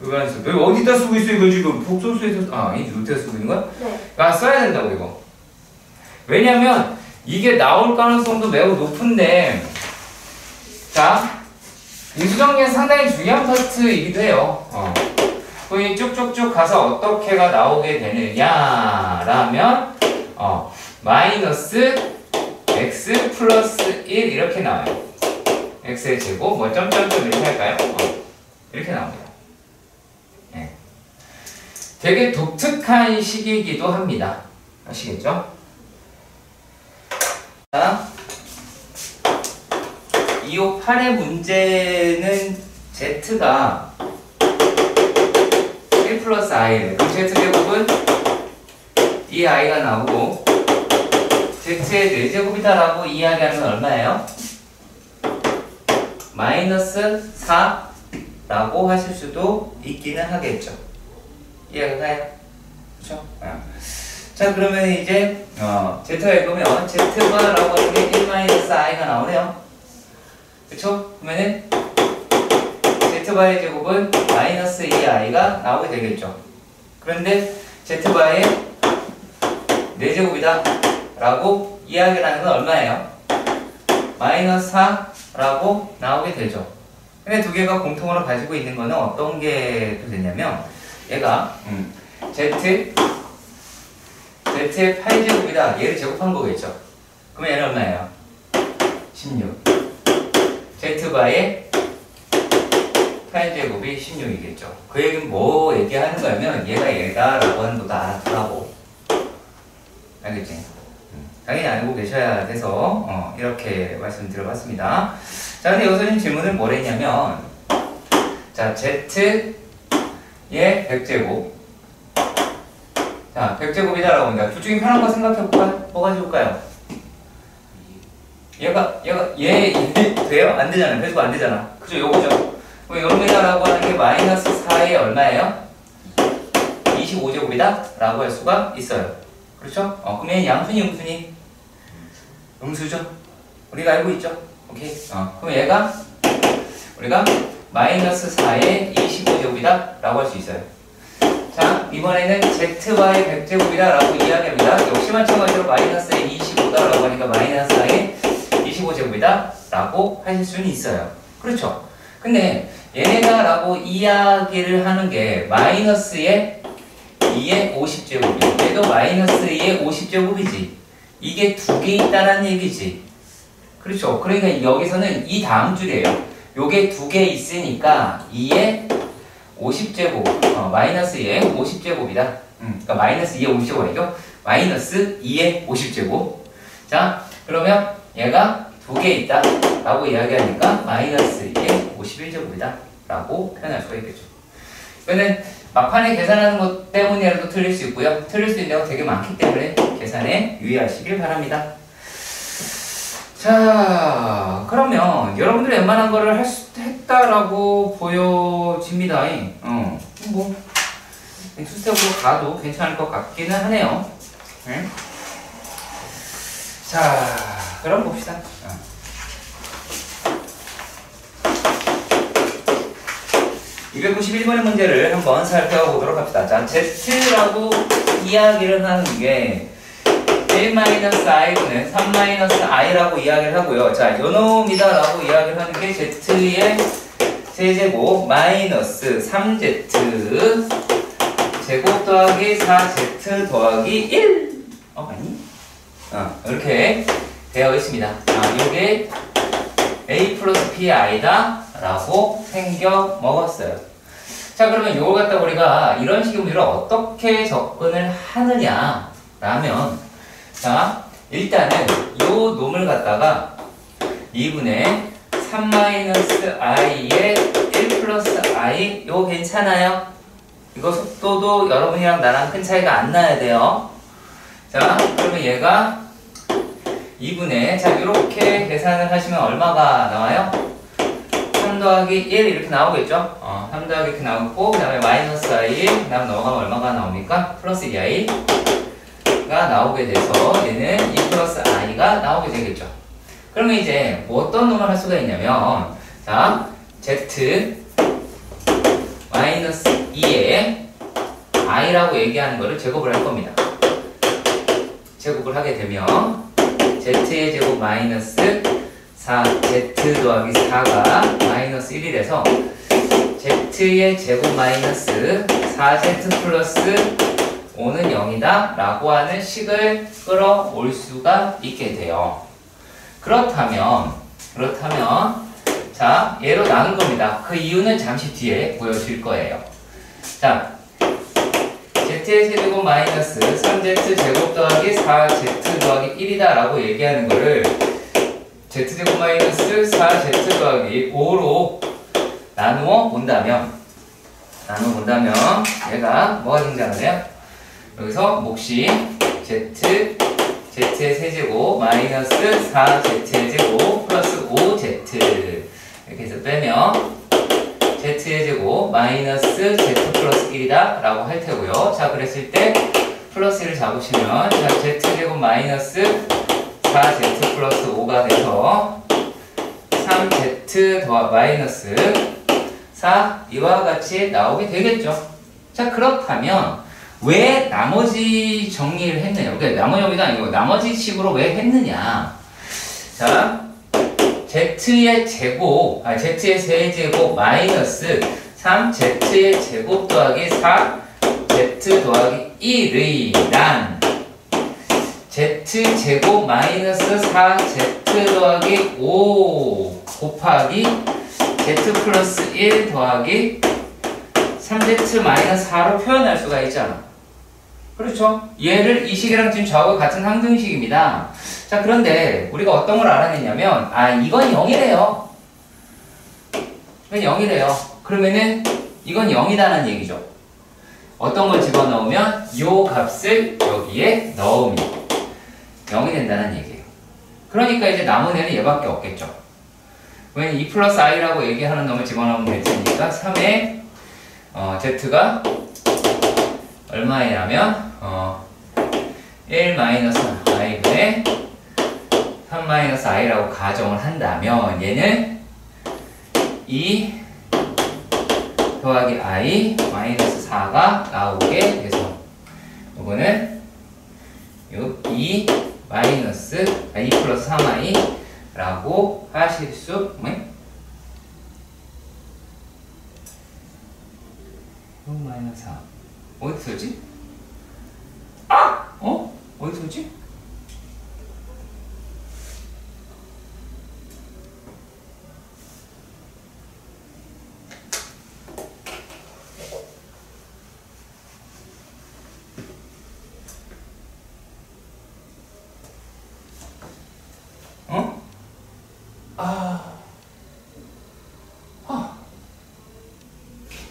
왜 안 써? 여기 어디다 쓰고 있어 이거 지금? 복소수에서 이 노트에 쓰고 있는 거야? 네. 써야 된다고 이거. 왜냐면 이게 나올 가능성도 매우 높은데 자 인수정리는 상당히 중요한 파트이기도 해요. 거기 쭉쭉쭉 가서 어떻게가 나오게 되느냐라면 마이너스 x 플러스 1 이렇게 나와요. x의 제곱 뭐 점점점 이렇게 할까요? 이렇게 나옵니다. 네. 되게 독특한 식이기도 합니다. 아시겠죠? 자, 2호 8의 문제는 z가 1 플러스 i래. 그럼 z제곱은 이 i가 나오고 z의 4제곱이다 라고 이야기하면 얼마예요? 마이너스 4 라고 하실 수도 있기는 하겠죠. 이해가 가요? 그쵸? 자, 그러면 이제 z가 읽으면 z바라고 하는 게 1-i가 나오네요. 그쵸? 그러면은 z바의 제곱은 마이너스 2i가 나오게 되겠죠. 그런데 z바의 4제곱이다 라고 이야기를 하는 건 얼마예요? 마이너스 4라고 나오게 되죠. 근데 두 개가 공통으로 가지고 있는 거는 어떤 게 또 되냐면 얘가 z의 8제곱이다. 얘를 제곱한 거겠죠. 그러면 얘는 얼마예요? 16. z바의 8제곱이 16이겠죠. 그 얘기는 뭐 얘기하는 거냐면 얘가 라고 하는 것도 알아두라고. 알겠지? 당연히 알고 계셔야 돼서 이렇게 말씀드려봤습니다. 자, 근데 여기서 질문을 뭘 했냐면 자, z의 100제곱 자, 100제곱이다 라고 합니다. 둘 중에 편한 거 생각해볼까요? 뭐가 좋을까요? 얘 돼요? 안 되잖아요. 배수가 안 되잖아. 그죠? 요거죠. 그럼 0이다라고 하는 게 마이너스 4에 얼마예요? 25제곱이다? 라고 할 수가 있어요. 그렇죠? 그럼 얘는 양순이, 음순이? 음수죠? 우리가 알고 있죠? 오케이. 그럼 얘가 우리가 마이너스 4의 25제곱이다 라고 할 수 있어요. 자, 이번에는 zy 100제곱이다 라고 이야기합니다. 역시 마찬가지로 마이너스의 25다 라고 하니까 마이너스 4의 25제곱이다 라고 하실 수는 있어요. 그렇죠? 근데 얘네가 라고 이야기를 하는 게 마이너스의 2의 50제곱이고 얘도 마이너스 2의 50제곱이지. 이게 두 개 있다는 얘기지. 그렇죠? 그러니까 여기서는 이 다음 줄이에요. 요게 두 개 있으니까 2의 50제곱, 마이너스 2의 50제곱이다. 그러니까 마이너스 2의 50제곱 아니죠? 마이너스 2의 50제곱. 자, 그러면 얘가 두 개 있다 라고 이야기하니까 마이너스 2의 51제곱이다 라고 표현할 수가 있겠죠. 이거는 막판에 계산하는 것 때문이라도 틀릴 수 있고요. 틀릴 수 있는 데가 되게 많기 때문에 계산에 유의하시길 바랍니다. 자, 그러면 여러분들이 웬만한 거를 했다라고 보여집니다. 뭐 투스텝으로 가도 괜찮을 것 같기는 하네요. 네? 자, 그럼 봅시다. 291번의 문제를 한번 살펴보도록 합시다. 자, Z라고 이야기를 하는 게 1-i분은 3-i라고 이야기를 하고요. 자, 요놈이다 라고 이야기를 하는 게 Z의 세제곱 마이너스 3Z 제곱 더하기 4Z 더하기 1. 아니? 이렇게 되어 있습니다. 요게 A 플러스 B의 I다 라고 생겨 먹었어요. 자, 그러면 요걸 갖다 우리가 이런 식의 문제를 어떻게 접근을 하느냐 라면, 자, 일단은 요 놈을 갖다가 2분의 3-i의 1 플러스 i, 요거 괜찮아요? 이거 속도도 여러분이랑 나랑 큰 차이가 안 나야 돼요. 자, 그러면 얘가 2분의, 자, 이렇게 계산을 하시면 얼마가 나와요? 3 더하기 1 이렇게 나오겠죠? 3 더하기 이렇게 나오고, 그 다음에 마이너스 i, 그 다음 넘어가면 얼마가 나옵니까? 플러스 2i가 나오게 돼서 얘는 2 플러스 i가 나오게 되겠죠. 그러면 이제 뭐 어떤 놈을 할 수가 있냐면, 자, z 마이너스 2에 i라고 얘기하는 거를 제곱을 할 겁니다. 제곱을 하게 되면 z의 제곱 마이너스 4z 더하기 4가 마이너스 1이 돼서 z의 제곱 마이너스 4z 플러스 5는 0이다 라고 하는 식을 끌어올 수가 있게 돼요. 그렇다면 자, 얘로 나눌 겁니다. 그 이유는 잠시 뒤에 보여줄 거예요. 자, z의 세제곱 마이너스 3z 제곱 더하기 4z 더하기 1이다 라고 얘기하는 거를 z제곱 마이너스 4z 더하기 5로 나누어 본다면 얘가 뭐가 등장하나요? 여기서 몫이 z의 세제곱 마이너스 4z의 제곱 플러스 5z 이렇게 해서 빼면 z의 제곱 마이너스 z 플러스 1이다 라고 할 테고요. 자, 그랬을 때 플러스 1을 잡으시면 자, z제곱 마이너스 4z 플러스 5가 돼서 3z 더하 마이너스 4 이와 같이 나오게 되겠죠. 자, 그렇다면 왜 나머지 정리를 했느냐? 그러니까 나머지 정리가 아니고 나머지 식으로 왜 했느냐? 자, z의 제곱, z의 세제곱 마이너스 3z의 제곱 더하기 4z 더하기 1의 란 z 제곱 마이너스 4z 더하기 5 곱하기 z 플러스 1 더하기 3z 마이너스 4로 표현할 수가 있잖아. 그렇죠? 얘를 이 식이랑 지금 저하고 같은 항등식입니다. 자, 그런데 우리가 어떤 걸 알아냈냐면 이건 0이래요. 이건 0이래요. 그러면은 이건 0이다는 얘기죠. 어떤 걸 집어넣으면 요 값을 여기에 넣으면 0이 된다는 얘기예요. 그러니까 이제 남은 애는 얘밖에 없겠죠. 왜냐면 2 플러스 i라고 얘기하는 놈을 집어넣으면 될 테니까 3에 z가 얼마이냐면 1 마이너스 i분의 3 마이너스 i라고 가정을 한다면 얘는 2 더하기 i 마이너스 4가 나오게 돼서 이거는 2 마이너스 2 플러스 3i 라고 하실 수 마이너스 4 어디 쓰지? 아! 어디 쓰지?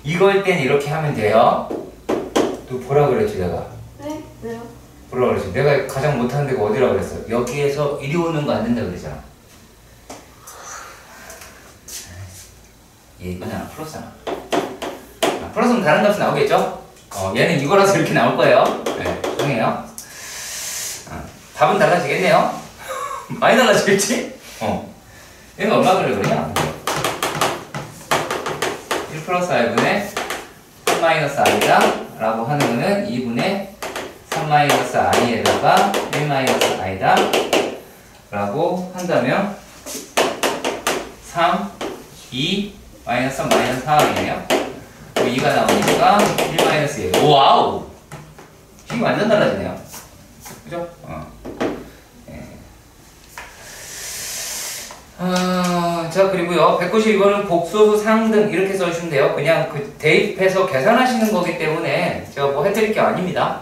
이걸 땐 이렇게 하면 돼요. 또 보라 그랬지 내가. 네? 왜요? 보라 그랬지. 내가 가장 못하는 데가 어디라 그랬어? 여기에서 이리 오는 거 안 된다 그랬잖아. 얘는 안 풀었잖아. 풀었으면 다른 값이 나오겠죠? 얘는 이거라서 이렇게 나올 거예요. 네, 죄송해요. 답은 달라지겠네요. 많이 달라지겠지? 얘는 얼마 그러냐? 1 플러스 i분의 3 마이너스 i다 라고 하는 거는 2분의 3 마이너스 i에다가 1 마이너스 i다 라고 한다면 3, 2, 마이너스 3, 마이너스 4이네요. 2가 나오니까 1 마이너스 1. 와우! 식이 완전 달라지네요. 그죠? 자, 그리고요, 192번은 복소수 상등 이렇게 써주시면 돼요. 그냥 대입해서 계산하시는 거기 때문에 제가 뭐 해드릴 게 아닙니다.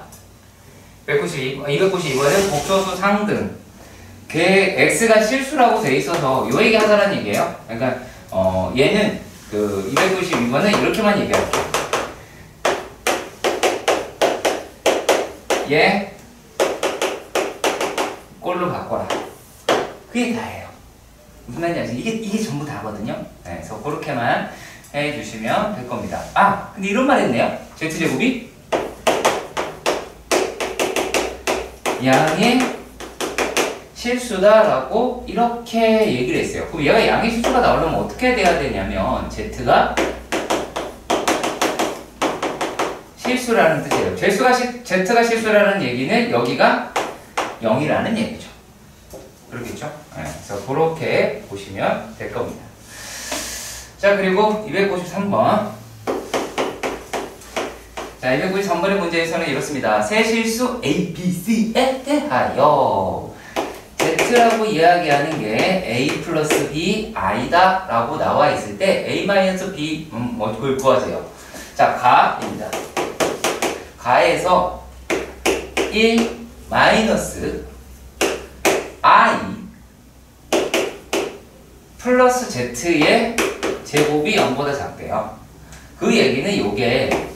292번은 복소수 상등. x가 실수라고 돼 있어서 요 얘기 하자라는 얘기예요. 그러니까, 얘는 292번은 이렇게만 얘기할게요. 얘, 꼴로 바꿔라. 그게 다예요. 무슨 말인지 아시죠? 이게 전부 다거든요. 네, 그래서 그렇게만 해주시면 될 겁니다. 근데 이런 말 했네요. z제곱이 양의 실수다라고 이렇게 얘기를 했어요. 그럼 얘가 양의 실수가 나오려면 어떻게 돼야 되냐면 z가 실수라는 뜻이에요. z가 실수라는 얘기는 여기가 0이라는 얘기죠. 그렇겠죠? 네, 그래서 그렇게 보시면 될 겁니다. 자, 그리고 293번. 자, 293번의 문제에서는 이렇습니다. 세 실수 A, B, C에 대하여 Z라고 이야기하는 게 A 플러스 B, I다 라고 나와 있을 때 A 마이너스 B, 그걸 구하세요. 자, 가입니다. 가에서 1 마이너스 I 플러스 Z의 제곱이 0보다 작대요. 그 얘기는 요게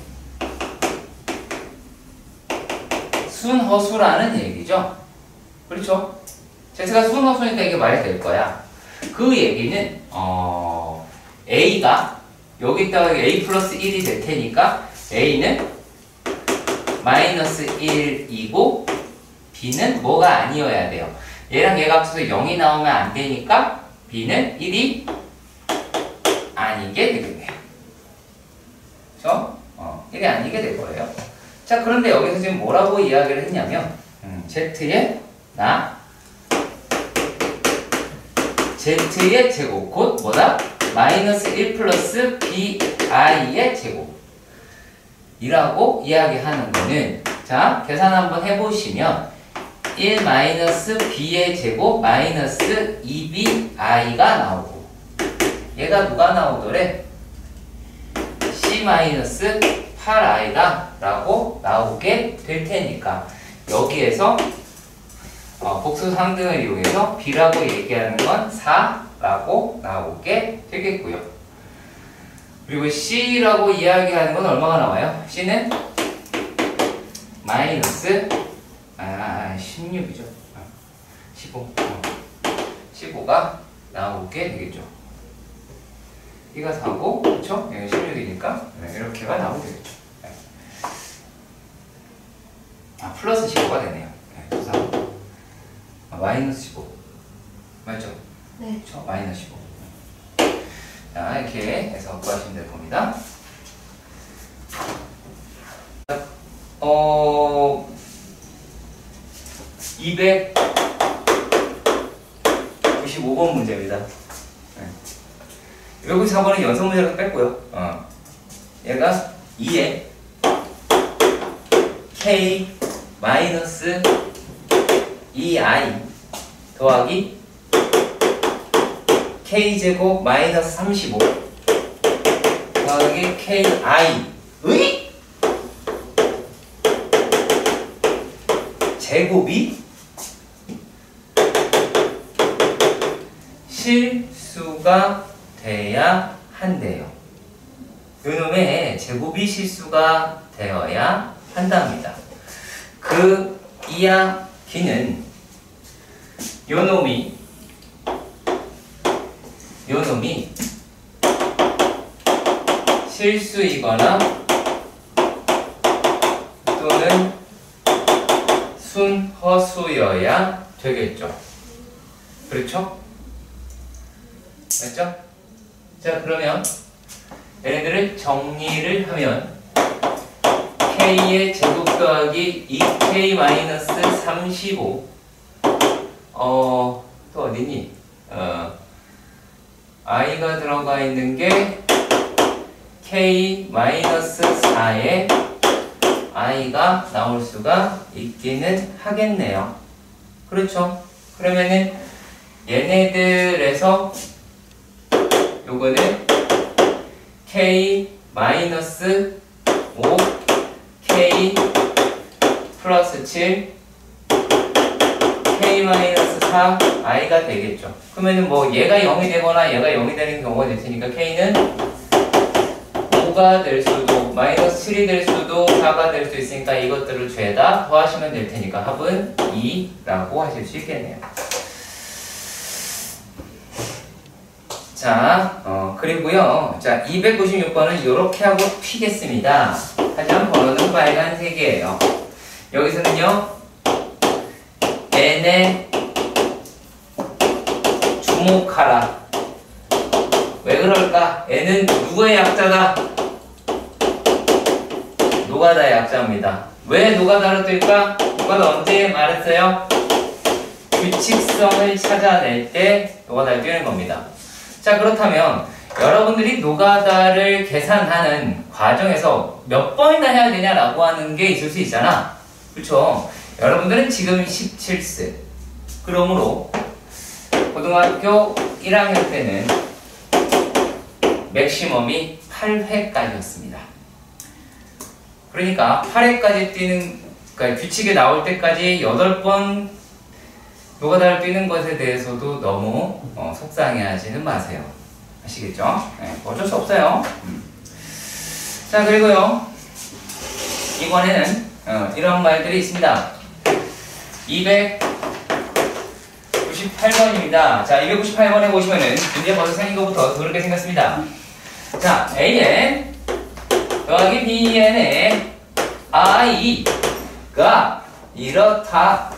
순허수라는 얘기죠. 그렇죠? Z가 순허수니까 이게 말이 될 거야. 그 얘기는 A가 여기다가 A 플러스 1이 될 테니까 A는 마이너스 1이고 B는 뭐가 아니어야 돼요. 얘랑 얘가 합쳐서 0이 나오면 안 되니까 B는 1이 아니게 되겠네요. 그렇죠? 1이 아니게 될 거예요. 자, 그런데 여기서 지금 뭐라고 이야기를 했냐면 Z의 Z의 제곱 곧 뭐다? 마이너스 1 플러스 BI의 제곱 이라고 이야기하는 거는 자, 계산 한번 해보시면 1 마이너스 B의 제곱 마이너스 2BI가 나오고 얘가 누가 나오더래? C 마이너스 8i다 라고 나오게 될 테니까 여기에서 복수 상등을 이용해서 B라고 얘기하는 건 4라고 나오게 되겠고요. 그리고 C라고 이야기하는 건 얼마가 나와요? C는 마이너스 16이죠. 15가 나오게 되겠죠. B가 4고, 그렇죠? 16이니까 이렇게가 나오게 되겠죠. 플러스 15가 되네요. 마이너스 15 맞죠? 네. 그렇죠? 마이너스 15. 자, 이렇게 되겠습니다. 295번 문제입니다. 294번은 연속 문제라서 뺐고요. 얘가 2에 k 마이너스 2i 더하기 k제곱 마이너스 35 더하기 ki 의 제곱이 실수가 돼야 한대요. 요놈의 제곱이 실수가 되어야 한답니다. 그 이야기는 요놈이 실수이거나 또는 순허수여야 되겠죠. 그렇죠? 맞죠? 자, 그러면 얘네들을 정리를 하면 k의 제곱 더하기 2k 마이너스 35 또 어디니? i가 들어가 있는 게 k 마이너스 4에 i가 나올 수가 있기는 하겠네요. 그렇죠? 그러면은 얘네들에서 요거는 k 마이너스 5 k 플러스 7 k 마이너스 4 i가 되겠죠. 그러면은 뭐 얘가 0이 되거나 얘가 0이 되는 경우가 될 테니까 k는 5가 될 수도 마이너스 7이 될 수도 4가 될 수 있으니까 이것들을 죄다 더하시면 될 테니까 합은 2라고 하실 수 있겠네요. 자, 그리고요. 자, 296번은 이렇게 하고 튀겠습니다. 하지만 번호는 빨간색이에요. 여기서는요, n에 주목하라. 왜 그럴까? n은 누구의 약자다? 노가다의 약자입니다. 왜 노가다로 뜰까? 노가다 언제 말했어요? 규칙성을 찾아낼 때 노가다를 띄는 겁니다. 자, 그렇다면 여러분들이 노가다를 계산하는 과정에서 몇 번이나 해야 되냐라고 하는 게 있을 수 있잖아. 그렇죠? 여러분들은 지금 17세. 그러므로 고등학교 1학년 때는 맥시멈이 8회까지였습니다. 그러니까 8회까지 뛰는, 그러니까 규칙에 나올 때까지 8번 노가다를 뛰는 것에 대해서도 너무 속상해하지는 마세요. 아시겠죠? 네, 어쩔 수 없어요. 자, 그리고요, 이번에는 이런 말들이 있습니다. 298번입니다. 자, 298번에 보시면은 문제 벌써 생긴 것부터 그렇게 생겼습니다. 자, AN 더하기 BN의 i가 이렇다.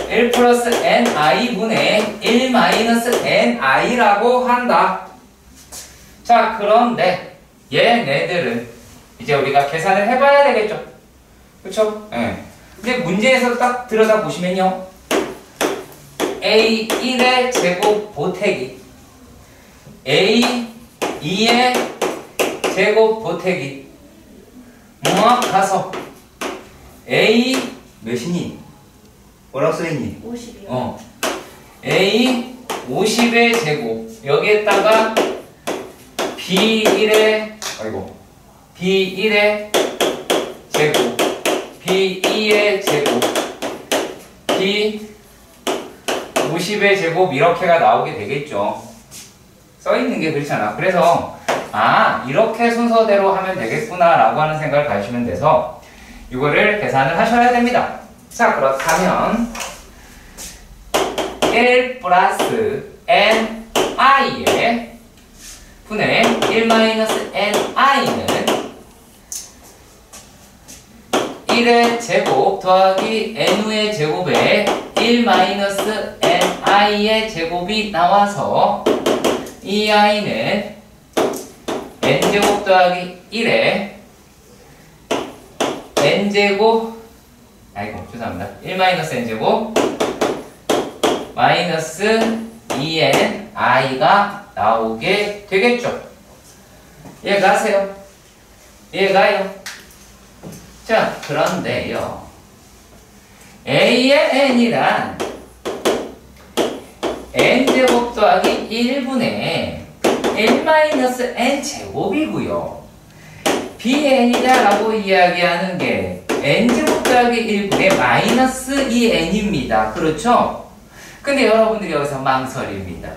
1 플러스 ni분의 1 마이너스 ni라고 한다. 자, 그런데 얘네들은 이제 우리가 계산을 해봐야 되겠죠. 그쵸? 예. 근데 문제에서 딱 들여다 보시면요, A1의 제곱 보태기, A2의 제곱 보태기, 가서 A 몇이니? 뭐라고 써있니? 50이요. A 50의 제곱, 여기에다가 B1의 B1의 제곱, B2의 제곱, B 50의 제곱 이렇게가 나오게 되겠죠. 써있는 게 그렇잖아. 그래서 이렇게 순서대로 하면 되겠구나 라고 하는 생각을 가지시면 돼서 이거를 계산을 하셔야 됩니다. 자, 그렇다면 1 플러스 ni의 분의 1 마이너스 ni는 1의 제곱 더하기 nu의 제곱에 1 마이너스 ni의 제곱이 나와서 이 i는 n제곱 더하기 1에 n제곱 아이고 죄송합니다 1-n제곱 마이너스 2n i가 나오게 되겠죠. 이해가세요? 이해가요? 자 그런데요 a의 n이란 n제곱 더하기 1분의 1-n 제곱이고요. bn이다 라고 이야기하는 게 n제곱 더하기 1분의 마이너스 2n입니다. 그렇죠? 근데 여러분들이 여기서 망설입니다.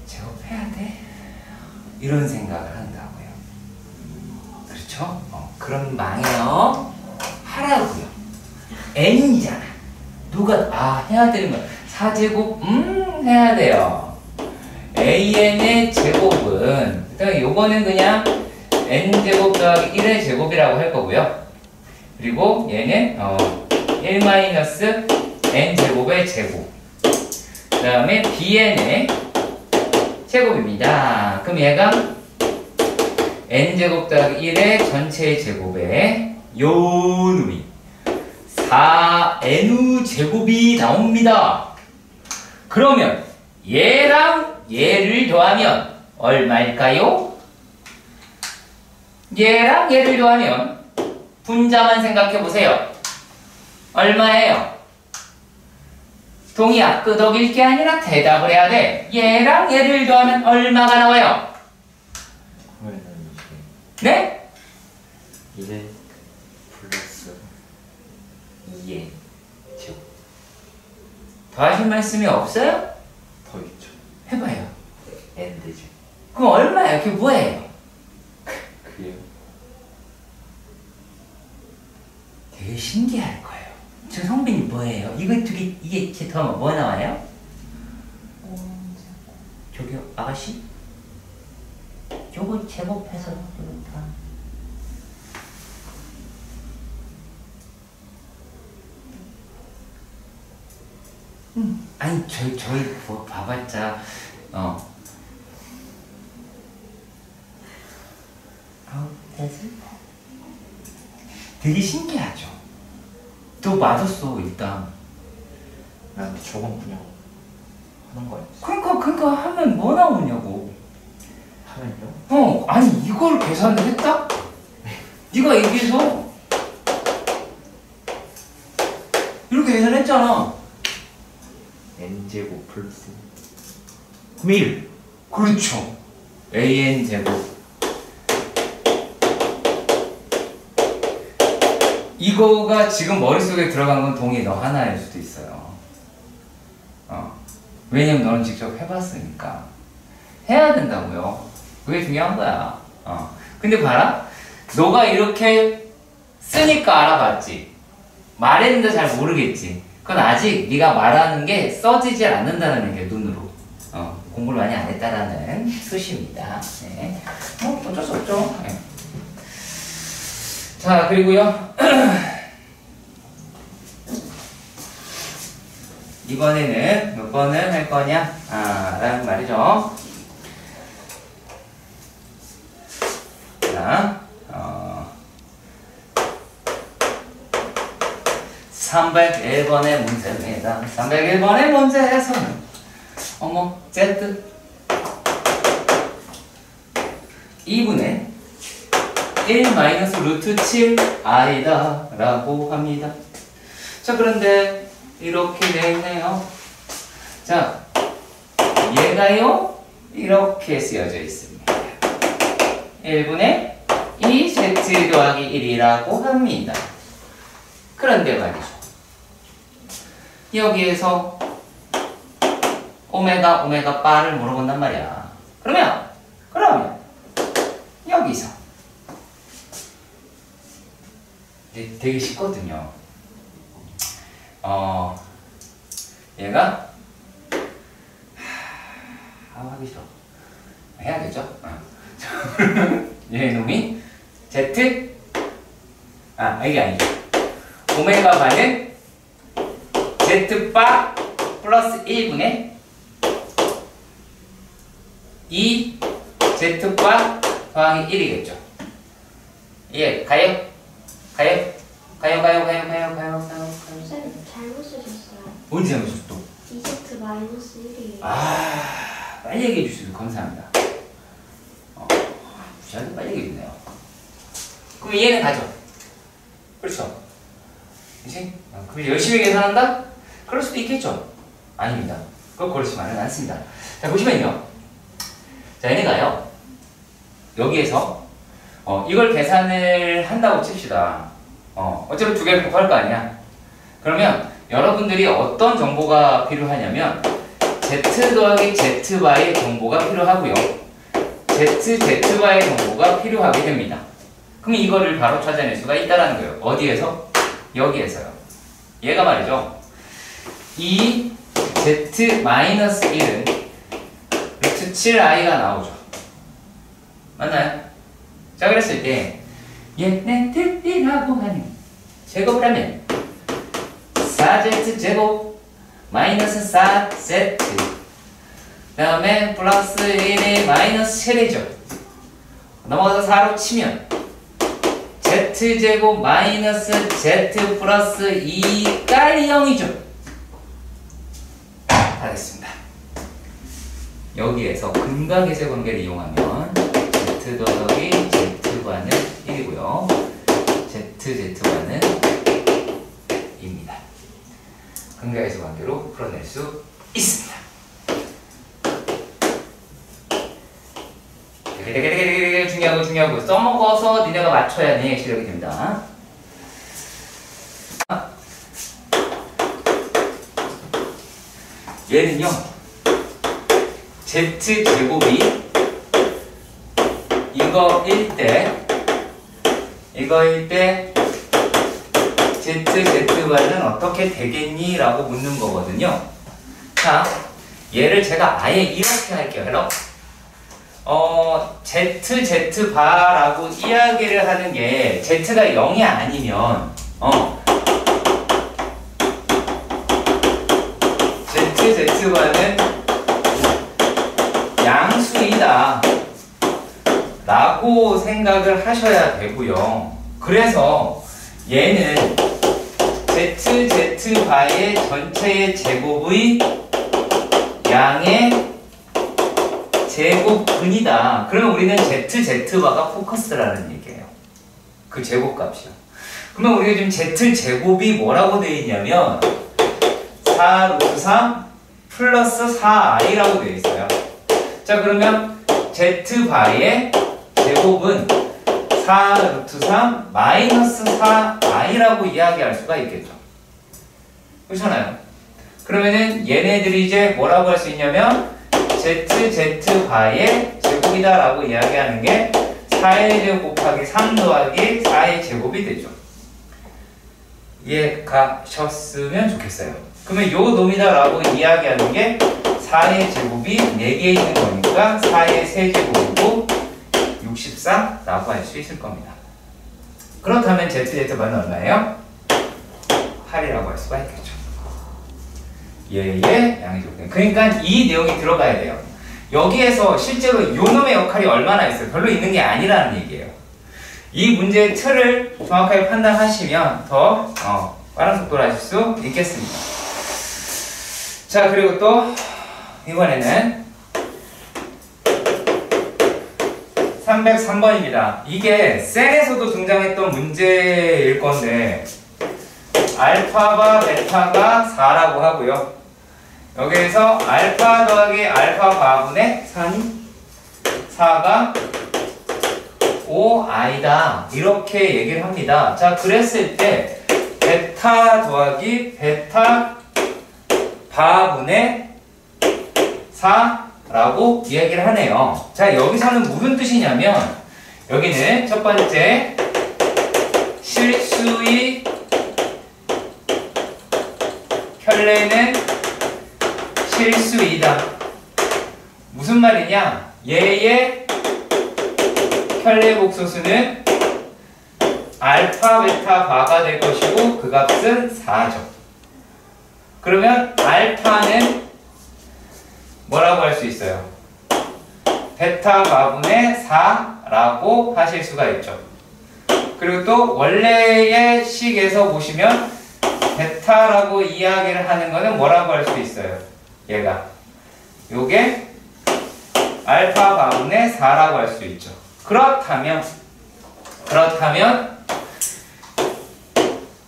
제곱해야 돼? 이런 생각을 한다고요. 그렇죠? 그럼 망해요. 하라고요. n이잖아. 누가 해야 되는 거야. 4제곱 해야 돼요. an의 제곱은 요거는 그냥 n제곱 더하기 1의 제곱이라고 할 거고요. 그리고 얘는 1-n제곱의 제곱 그 다음에 bn의 제곱입니다. 그럼 얘가 n제곱 더하기 1의 전체의 제곱에 요 놈이 4n 제곱이 나옵니다. 그러면 얘랑 얘를 더하면 얼마일까요? 얘랑 얘를 더하면 분자만 생각해보세요. 얼마예요? 동의야, 끄덕일 게 아니라 대답을 해야 돼. 얘랑 얘를 더하면 얼마가 나와요? 그러면 네? 이제 1 플러스 2의 제곱 더 하실 말씀이 없어요? 더 있죠. 해봐요. n 되죠. 그럼 얼마예요? 그게 뭐예요? 그게요. 되게 신기할 거예요. 저 성빈이 뭐예요? 이거 두개 이게 제 더하면 뭐 나와요? 저기요 아가씨? 요거 제곱해서 요거 다 아니 저희 뭐 봐봤자 되게 신기하죠. 또 맞았어 일단. 난 저건 그냥 하는 거였어. 그러니까 하면 뭐 나오냐고. 하면요? 아니 이걸 계산을 했다? 네가 얘기해서 이렇게 계산했잖아. n제곱 플러스 1 그렇죠. an 제곱 이거가 지금 머릿속에 들어간 건 동의 너 하나일 수도 있어요. 왜냐면 너는 직접 해봤으니까 해야 된다고요. 그게 중요한 거야. 근데 봐라, 너가 이렇게 쓰니까 알아봤지. 말했는데 잘 모르겠지. 그건 아직 네가 말하는 게 써지질 않는다는 게 눈으로. 공부를 많이 안 했다라는 뜻입니다. 네. 어쩔 수 없죠. 네. 자, 그리고요. 이번에는 몇 번을 할 거냐? 라는 말이죠. 자, 301번의 문제입니다. 301번의 문제에서는 Z 2분의 1-루트7i다 라고 합니다. 자, 그런데 이렇게 되어있네요. 자, 얘가요 이렇게 쓰여져 있습니다. 1분의 2z 더하기 1이라고 합니다. 그런데 말이죠, 여기에서 오메가 바를 물어본단 말이야. 그러면 여기서 되게 쉽거든요. 얘가 하기 싫어. 해야겠죠? 얘 놈이 Z 이게 아니죠. 오메가 바는 Z 바 플러스 1분의 2 Z바 더하기 1이겠죠. 예, 가요? 가요? 쌤 잘못 쓰셨어요. 언제 잘못했어 또? 2Z 마이너스 1이에요. 아, 빨리 얘기해 주셔서 감사합니다. 무시하게 빨리 얘기해 주네요. 그럼 얘는 가죠. 그렇죠? 그치? 그럼 열심히 계산한다? 그럴 수도 있겠죠? 아닙니다. 꼭 그렇지만은 않습니다. 자, 보시면요. 자, 얘네가요. 여기에서 이걸 계산을 한다고 칩시다. 어차피 두 개를 곱할 거 아니야. 그러면 여러분들이 어떤 정보가 필요하냐면 Z 더하기 Z바의 정보가 필요하고요. Z바의 정보가 필요하게 됩니다. 그럼 이거를 바로 찾아낼 수가 있다는 거예요. 어디에서? 여기에서요. 얘가 말이죠. 이 Z-1은 루트 7i가 나오죠. 맞나요? 자, 그랬을 때 얘네들이라고 하는 제곱을 하면 4Z 제곱 마이너스 4Z 그 다음에 플러스 1에 마이너스 7이죠. 넘어가서 4로 치면 Z제곱 마이너스 Z 플러스 2가 0이죠. 다 됐습니다. 여기에서 근각의세 관계를 이용하면 Z 더하기 Z바는 1이고요. Z바는 2입니다. 근각의세 관계로 풀어낼 수 있습니다. 되게 중요하고 써먹어서 니네가 맞춰야 내 실력이 됩니다. 얘는요 Z제곱이 이거일 때 Z바는 어떻게 되겠니? 라고 묻는 거거든요. 자, 얘를 제가 아예 이렇게 할게요. Z바라고 이야기를 하는 게 Z가 0이 아니면 Z바는 양수이다 라고 생각을 하셔야 되고요. 그래서 얘는 Z바의 전체의 제곱의 양의 제곱근이다. 그러면 우리는 Z바가 포커스라는 얘기예요. 그 제곱값이요. 그러면 우리가 지금 Z제곱이 뭐라고 되어 있냐면 4 루트 3 플러스 4i라고 되어 있어요. 자, 그러면 Z바의 제곱은 4 루트 3 마이너스 4i라고 이야기할 수가 있겠죠. 그렇잖아요. 그러면은 얘네들이 이제 뭐라고 할 수 있냐면 Z바의 제곱이다 라고 이야기하는 게 4의 제곱 곱하기 3 더하기 4의 제곱이 되죠. 이해가셨으면 좋겠어요. 그러면 요 놈이다 라고 이야기하는 게 4의 제곱이 4개 있는 거니까 4의 세제곱이고 64 라고 할 수 있을 겁니다. 그렇다면 Z바는 얼마예요? 8이라고 할 수가 있겠죠. 얘의 양의 제곱. 그러니까 이 내용이 들어가야 돼요. 여기에서 실제로 요 놈의 역할이 얼마나 있어요? 별로 있는 게 아니라는 얘기예요. 이 문제의 틀을 정확하게 판단하시면 더 빠른 속도로 하실 수 있겠습니다. 자, 그리고 또 이번에는 303번입니다. 이게 셀에서도 등장했던 문제일 건데 알파바 베타가 4라고 하고요. 여기에서 알파 더하기 알파 바분의 4가 5i다 이렇게 얘기를 합니다. 자, 그랬을 때 베타 더하기 베타 바분의 4라고 이야기를 하네요. 자, 여기서는 무슨 뜻이냐면 여기는 첫 번째 실수의 켤레는 실수이다. 무슨 말이냐? 얘의 켤레 복소수는 알파 베타 바가 될 것이고 그 값은 4죠. 그러면 알파는 뭐라고 할 수 있어요? 베타 마분의 4라고 하실 수가 있죠. 그리고 또 원래의 식에서 보시면 베타라고 이야기를 하는 거는 뭐라고 할 수 있어요? 얘가 요게 알파 마분의 4라고 할 수 있죠. 그렇다면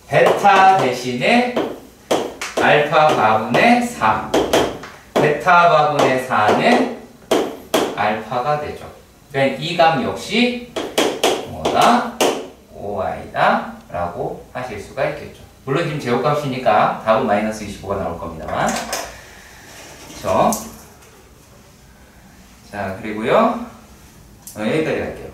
베타 대신에 알파 마분의 4 베타 마분의 4는 알파가 되죠. 그러니까 이 값 역시 뭐다? 5i다 라고 하실 수가 있겠죠. 물론 지금 제곱값이니까 답은 마이너스 25가 나올 겁니다만. 그렇죠? 자, 그리고요. 여기까지 갈게요.